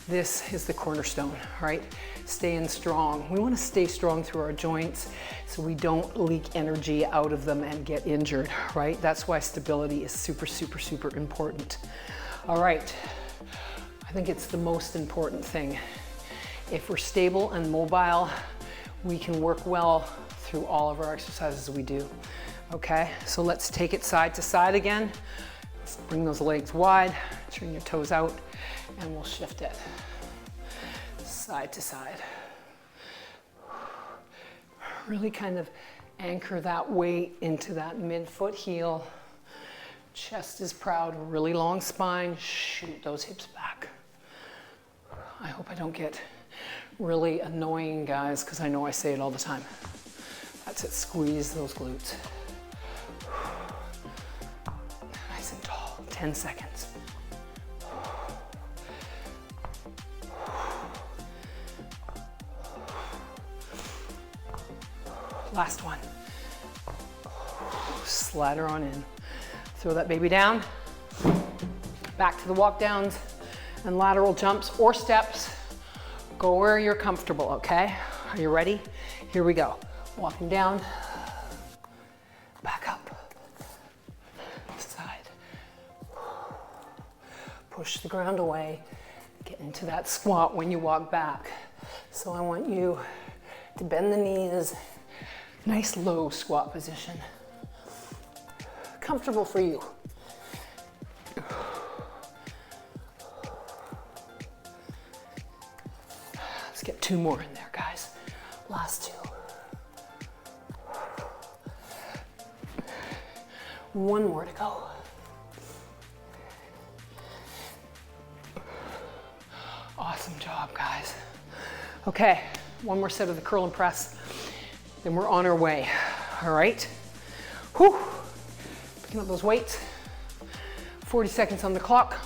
A: this is the cornerstone, right? Staying strong. We want to stay strong through our joints so we don't leak energy out of them and get injured, right? That's why stability is super, super, super important. All right, I think it's the most important thing. If we're stable and mobile, we can work well through all of our exercises we do. Okay, so let's take it side to side again. Let's bring those legs wide, turn your toes out, and we'll shift it side to side. Really kind of anchor that weight into that mid-foot heel. Chest is proud, really long spine. Shoot those hips back. I hope I don't get really annoying, guys, because I know I say it all the time. That's it, squeeze those glutes. Nice and tall, 10 seconds. Last one. Slide her on in. Throw that baby down. Back to the walk downs and lateral jumps or steps. Go where you're comfortable, okay? Are you ready? Here we go. Walking down, back up, side. Push the ground away. Get into that squat when you walk back. So I want you to bend the knees. Nice low squat position. Comfortable for you. Let's get 2 more in there, guys. Last 2. 1 more to go. Awesome job, guys. Okay, 1 more set of the curl and press. Then we're on our way, all right? Whew. Picking up those weights. 40 seconds on the clock.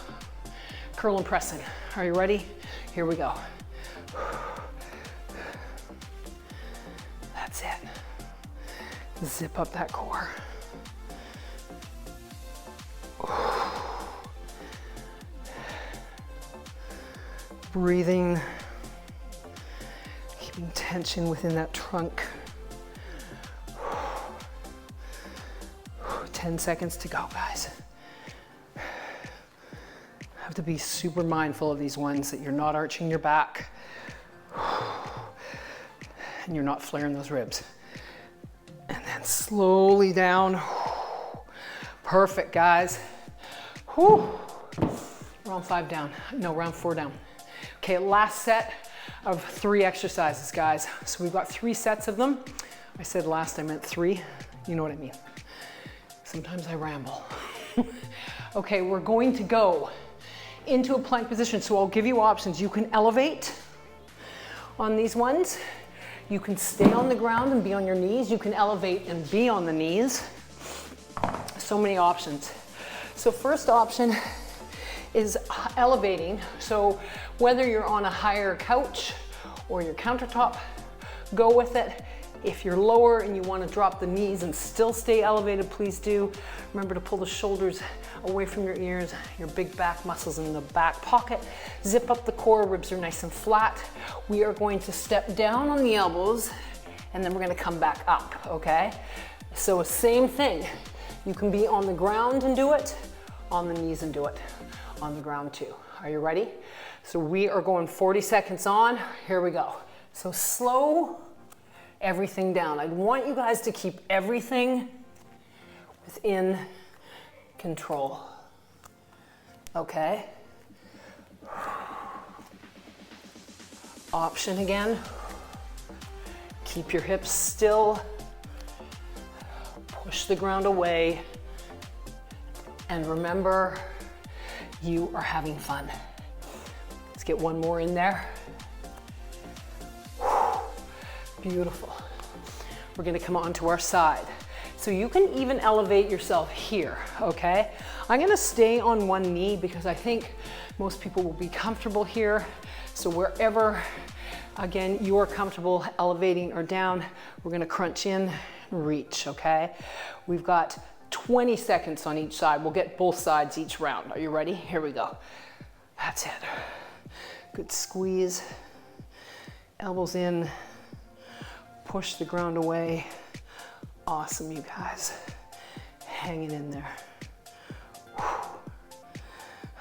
A: Curl and pressing. Are you ready? Here we go. That's it. Zip up that core. Breathing. Keeping tension within that trunk. 10 seconds to go, guys. Have to be super mindful of these ones, that you're not arching your back and you're not flaring those ribs. And then slowly down. Perfect, guys. Whew. Round 5 down. No, round 4 down. Okay, last set of 3 exercises, guys. So we've got 3 sets of them. I said last, I meant 3. You know what I mean. Sometimes I ramble. Okay, we're going to go into a plank position. So I'll give you options. You can elevate on these ones. You can stay on the ground and be on your knees. You can elevate and be on the knees. So many options. So first option is elevating. So whether you're on a higher couch or your countertop, go with it. If you're lower and you want to drop the knees and still stay elevated, please do. Remember to pull the shoulders away from your ears, your big back muscles in the back pocket. Zip up the core, ribs are nice and flat. We are going to step down on the elbows and then we're going to come back up, okay? So same thing. You can be on the ground and do it, on the knees and do it, on the ground too. Are you ready? So we are going 40 seconds on. Here we go. So slow everything down. I want you guys to keep everything within control. Okay? Option again. Keep your hips still. Push the ground away. And remember, you are having fun. Let's get 1 more in there. Beautiful. We're gonna come onto our side. So you can even elevate yourself here, okay? I'm gonna stay on 1 knee because I think most people will be comfortable here. So wherever, again, you're comfortable elevating or down, we're gonna crunch in reach, okay? We've got 20 seconds on each side. We'll get both sides each round. Are you ready? Here we go. That's it. Good squeeze. Elbows in. Push the ground away. Awesome, you guys. Hanging in there.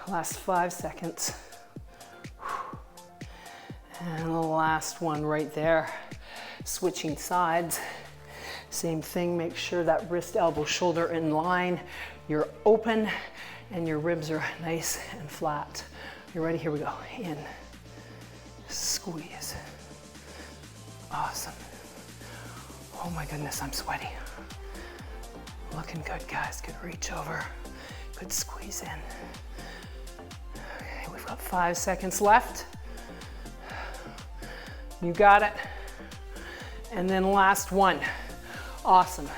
A: Last 5 seconds. And the last one right there. Switching sides. Same thing, make sure that wrist, elbow, shoulder in line. You're open and your ribs are nice and flat. You ready? Here we go. In. Squeeze. Awesome. Oh my goodness, I'm sweaty. Looking good, guys. Good reach over. Good squeeze in. Okay, we've got 5 seconds left. You got it. And then last one. Awesome.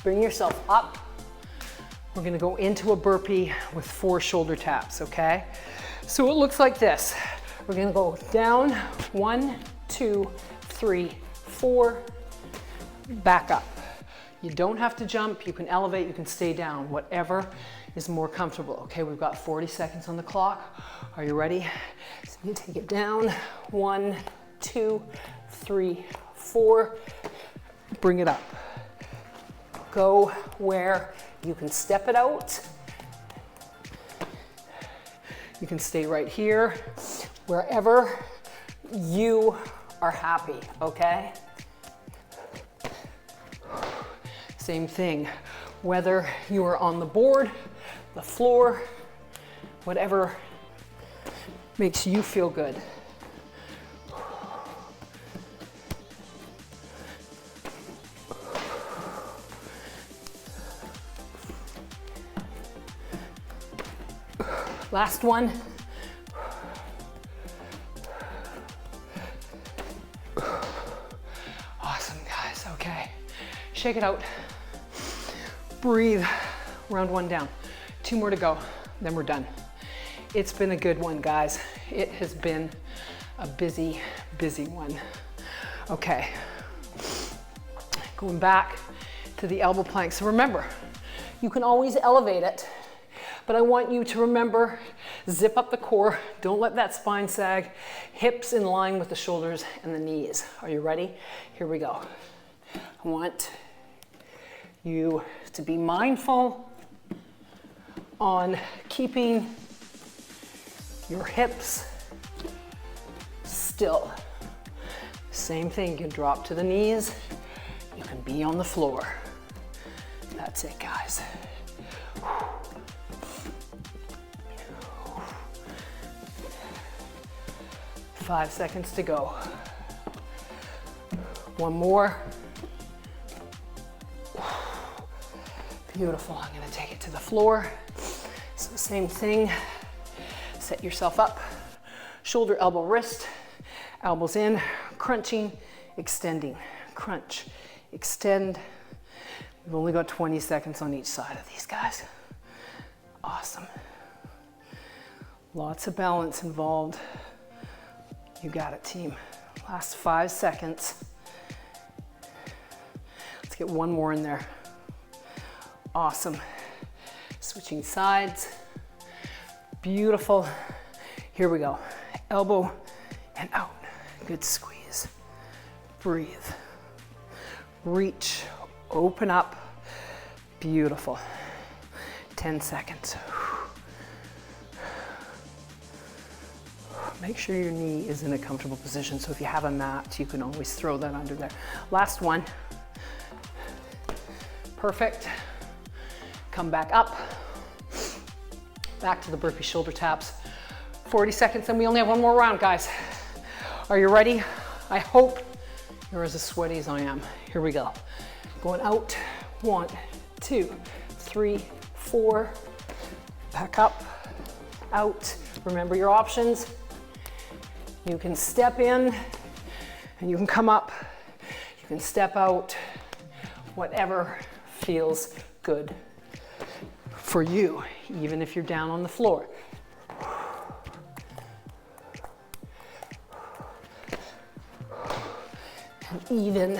A: Bring yourself up. We're gonna go into a burpee with 4 shoulder taps, okay? So it looks like this. We're gonna go down, 1, 2, 3, 4, back up. You don't have to jump, you can elevate, you can stay down, whatever is more comfortable, okay? We've got 40 seconds on the clock. Are you ready? So you take it down, 1, 2, 3, 4, bring it up. Go where you can step it out. You can stay right here, wherever you are happy, okay? Same thing, whether you are on the board, the floor, whatever makes you feel good. Last one. Awesome, guys. Okay. Shake it out. Breathe. Round 1 down. 2 more to go. Then we're done. It's been a good one, guys. It has been a busy, busy one. Okay. Going back to the elbow plank. So remember, you can always elevate it. But I want you to remember, zip up the core, don't let that spine sag, hips in line with the shoulders and the knees. Are you ready? Here we go. I want you to be mindful on keeping your hips still. Same thing, you can drop to the knees, you can be on the floor. That's it, guys. 5 seconds to go. One more. Beautiful. I'm going to take it to the floor. So same thing. Set yourself up. Shoulder, elbow, wrist. Elbows in. Crunching, extending. Crunch, extend. We've only got 20 seconds on each side of these guys. Awesome. Lots of balance involved. You got it, team. Last 5 seconds. Let's get one more in there. Awesome. Switching sides. Beautiful. Here we go. Elbow and out. Good squeeze. Breathe. Reach. Open up. Beautiful. 10 seconds. Make sure your knee is in a comfortable position. So if you have a mat, you can always throw that under there. Last one. Perfect. Come back up. Back to the burpee shoulder taps. 40 seconds, and we only have one more round, guys. Are you ready? I hope you're as sweaty as I am. Here we go. Going out. 1, 2, 3, 4. Back up. Out. Remember your options. You can step in and you can come up. You can step out. Whatever feels good for you, even if you're down on the floor. And even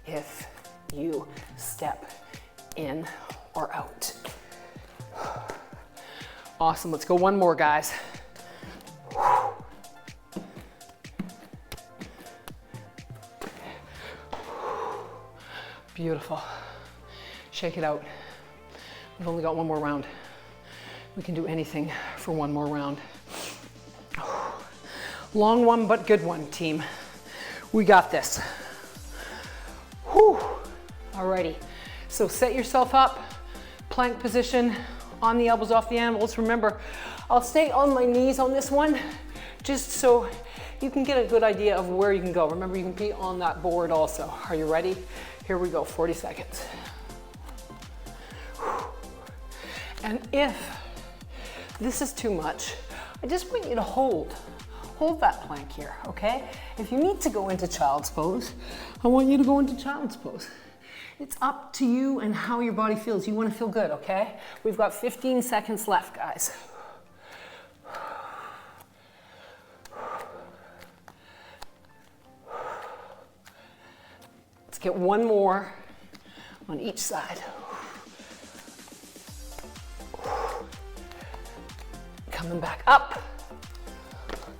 A: if you step in or out. Awesome, let's go one more, guys. Beautiful. Shake it out. We've only got one more round. We can do anything for one more round. Long one, but good one, team. We got this. Whew. Alrighty, so set yourself up, plank position, on the elbows off the ankles. Remember, I'll stay on my knees on this one, just so you can get a good idea of where you can go. Remember, you can be on that board also. Are you ready? Here we go, 40 seconds. And if this is too much, I just want you to hold that plank here, okay? If you need to go into child's pose, I want you to go into child's pose. It's up to you and how your body feels. You want to feel good, okay? We've got 15 seconds left, guys. Let's get one more on each side. Coming back up.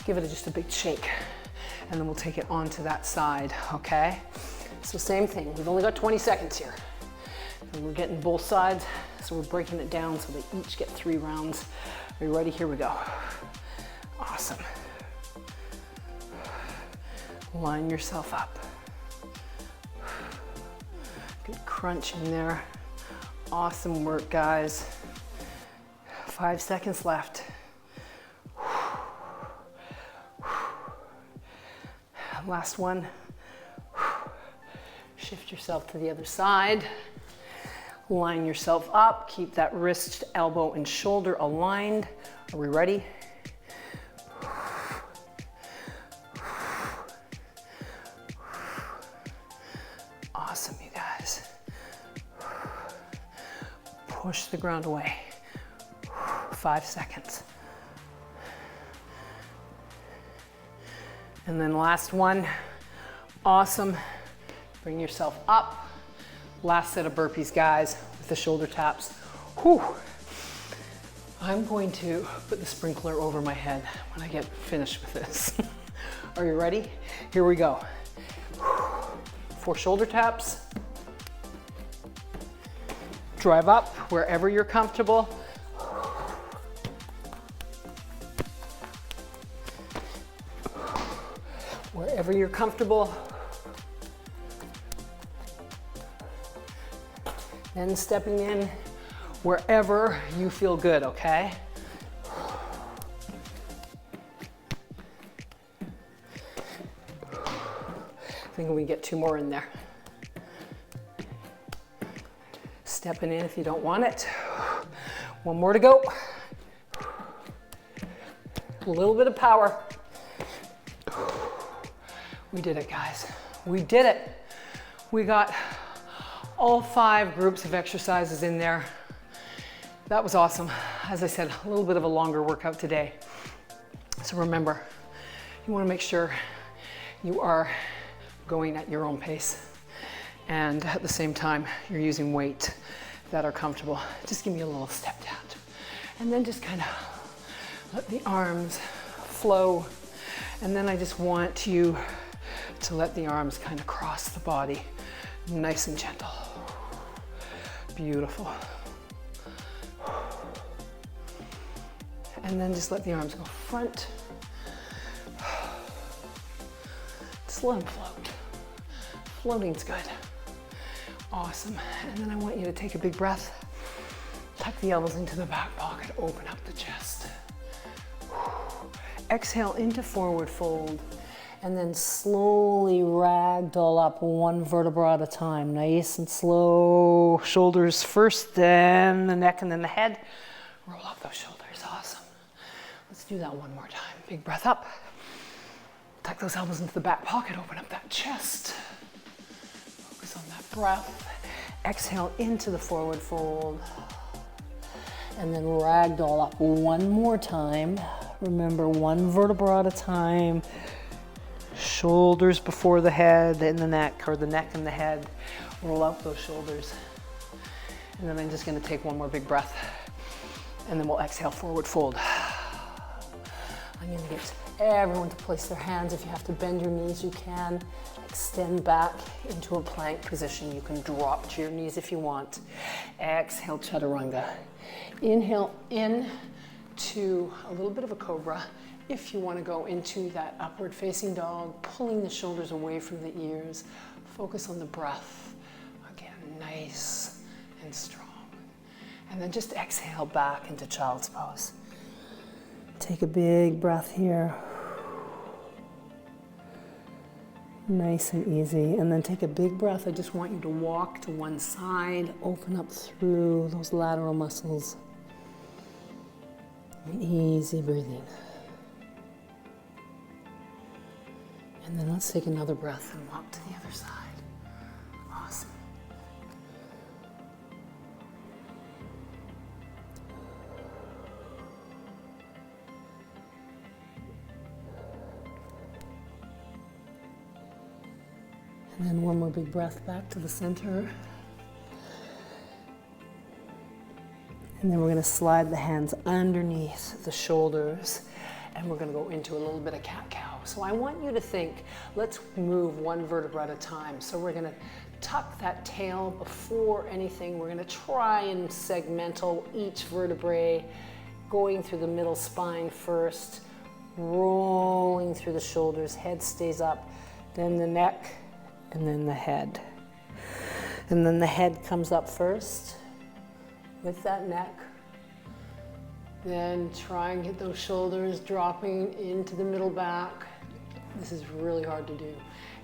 A: Give it just a big shake, and then we'll take it onto that side, okay? So same thing, we've only got 20 seconds here. And we're getting both sides, so we're breaking it down so they each get 3 rounds. Are you ready? Here we go. Awesome. Line yourself up. Good crunch in there. Awesome work, guys. 5 seconds left. Last one. Shift yourself to the other side. Line yourself up. Keep that wrist, elbow, and shoulder aligned. Are we ready? Awesome, you guys. Push the ground away. 5 seconds. And then last one. Awesome. Bring yourself up. Last set of burpees, guys, with the shoulder taps. Whew. I'm going to put the sprinkler over my head when I get finished with this. Are you ready? Here we go. 4 shoulder taps. Drive up wherever you're comfortable. Wherever you're comfortable. Then stepping in wherever you feel good, okay? I think we get 2 more in there. Stepping in if you don't want it. 1 more to go. A little bit of power. We did it, guys. We did it. We got all 5 groups of exercises in there. That was awesome. As I said, a little bit of a longer workout today. So remember, you want to make sure you are going at your own pace. And at the same time, you're using weight that are comfortable. Just give me a little step down. And then just kind of let the arms flow. And then I just want you to let the arms kind of cross the body, nice and gentle. Beautiful. And then just let the arms go front. Just let them float. Floating's good. Awesome. And then I want you to take a big breath. Tuck the elbows into the back pocket, open up the chest. Exhale into forward fold. And then slowly ragdoll up 1 vertebra at a time. Nice and slow. Shoulders first, then the neck, and then the head. Roll up those shoulders. Awesome. Let's do that one more time. Big breath up. Tuck those elbows into the back pocket. Open up that chest. Focus on that breath. Exhale into the forward fold. And then ragdoll up 1 more time. Remember, 1 vertebra at a time. Shoulders before the head and the neck, or the neck and the head. Roll out those shoulders. And then I'm just gonna take one more big breath, and then we'll exhale, forward fold. I'm gonna get everyone to place their hands. If you have to bend your knees, you can. Extend back into a plank position. You can drop to your knees if you want. Exhale, chaturanga. Inhale in to a little bit of a cobra. If you want to go into that upward facing dog, pulling the shoulders away from the ears, focus on the breath. Again, nice and strong. And then just exhale back into child's pose. Take a big breath here. Nice and easy. And then take a big breath. I just want you to walk to one side, open up through those lateral muscles. And easy breathing. And then let's take another breath and walk to the other side. Awesome. And then one more big breath back to the center. And then we're going to slide the hands underneath the shoulders, and we're going to go into a little bit of cat-cow. So I want you to think, let's move one vertebra at a time. So we're going to tuck that tail before anything. We're going to try and segmental each vertebrae, going through the middle spine first, rolling through the shoulders, head stays up, then the neck, and then the head. And then the head comes up first with that neck. Then try and get those shoulders dropping into the middle back. This is really hard to do.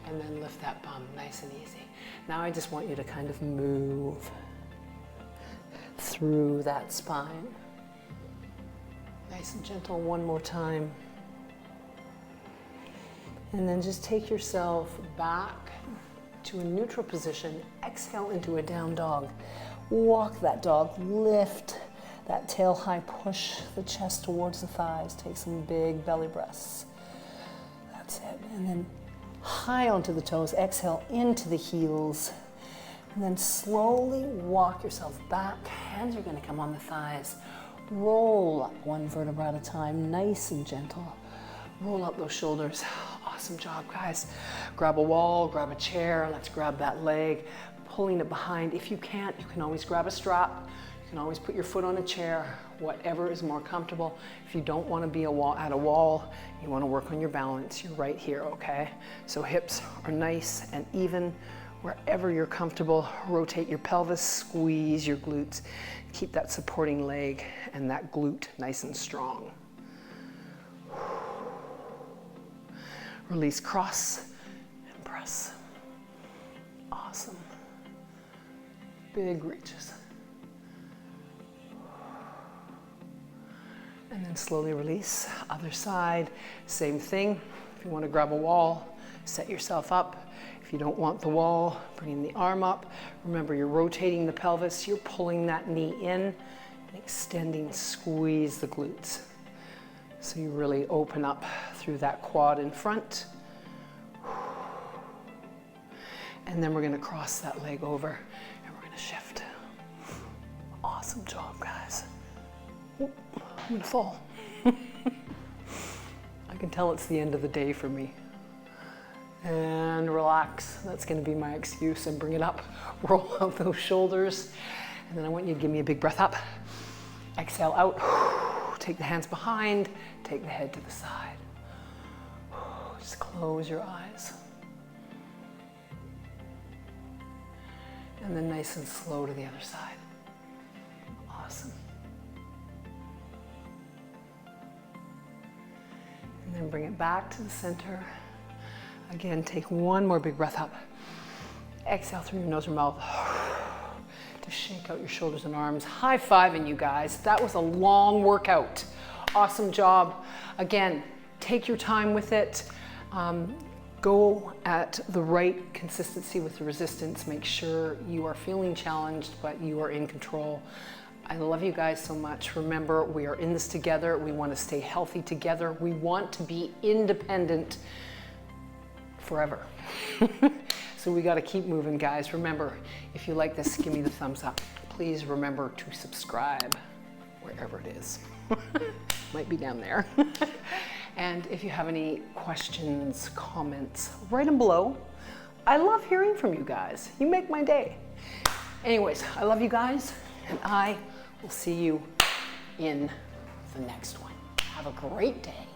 A: And then lift that bum, nice and easy. Now I just want you to kind of move through that spine. Nice and gentle, one more time. And then just take yourself back to a neutral position. Exhale into a down dog. Walk that dog, lift that tail high, push the chest towards the thighs. Take some big belly breaths. That's it. And then high onto the toes. Exhale into the heels. And then slowly walk yourself back. Hands are going to come on the thighs. Roll up one vertebra at a time, nice and gentle. Roll up those shoulders. Awesome job, guys. Grab a wall, grab a chair. Let's grab that leg, pulling it behind. If you can't, you can always grab a strap. You can always put your foot on a chair, whatever is more comfortable. If you don't want to be at a wall, you want to work on your balance, you're right here, okay? So hips are nice and even. Wherever you're comfortable, rotate your pelvis, squeeze your glutes. Keep that supporting leg and that glute nice and strong. Release, cross, and press. Awesome. Big reaches. And then slowly release. Other side, same thing. If you want to grab a wall, set yourself up. If you don't want the wall, bring the arm up. Remember, you're rotating the pelvis. You're pulling that knee in and extending, squeeze the glutes. So you really open up through that quad in front. And then we're going to cross that leg over and we're going to shift. Awesome job, guys. Oop, I'm going to fall. I can tell it's the end of the day for me. And relax. That's going to be my excuse. And bring it up. Roll out those shoulders. And then I want you to give me a big breath up. Exhale out. Take the hands behind. Take the head to the side. Just close your eyes. And then nice and slow to the other side. Awesome. And then bring it back to the center. Again, take one more big breath up. Exhale through your nose or mouth. To shake out your shoulders and arms. High-fiving you guys. That was a long workout. Awesome job. Again, take your time with it. Go at the right consistency with the resistance. Make sure you are feeling challenged, but you are in control. I love you guys so much. Remember, we are in this together. We want to stay healthy together. We want to be independent forever. So So we got to keep moving, guys. Remember, if you like this, give me the thumbs up. Please remember to subscribe wherever it is. Might be down there. And if you have any questions, comments, write them below. I love hearing from you guys. You make my day. Anyways, I love you guys, and I will see you in the next one. Have a great day.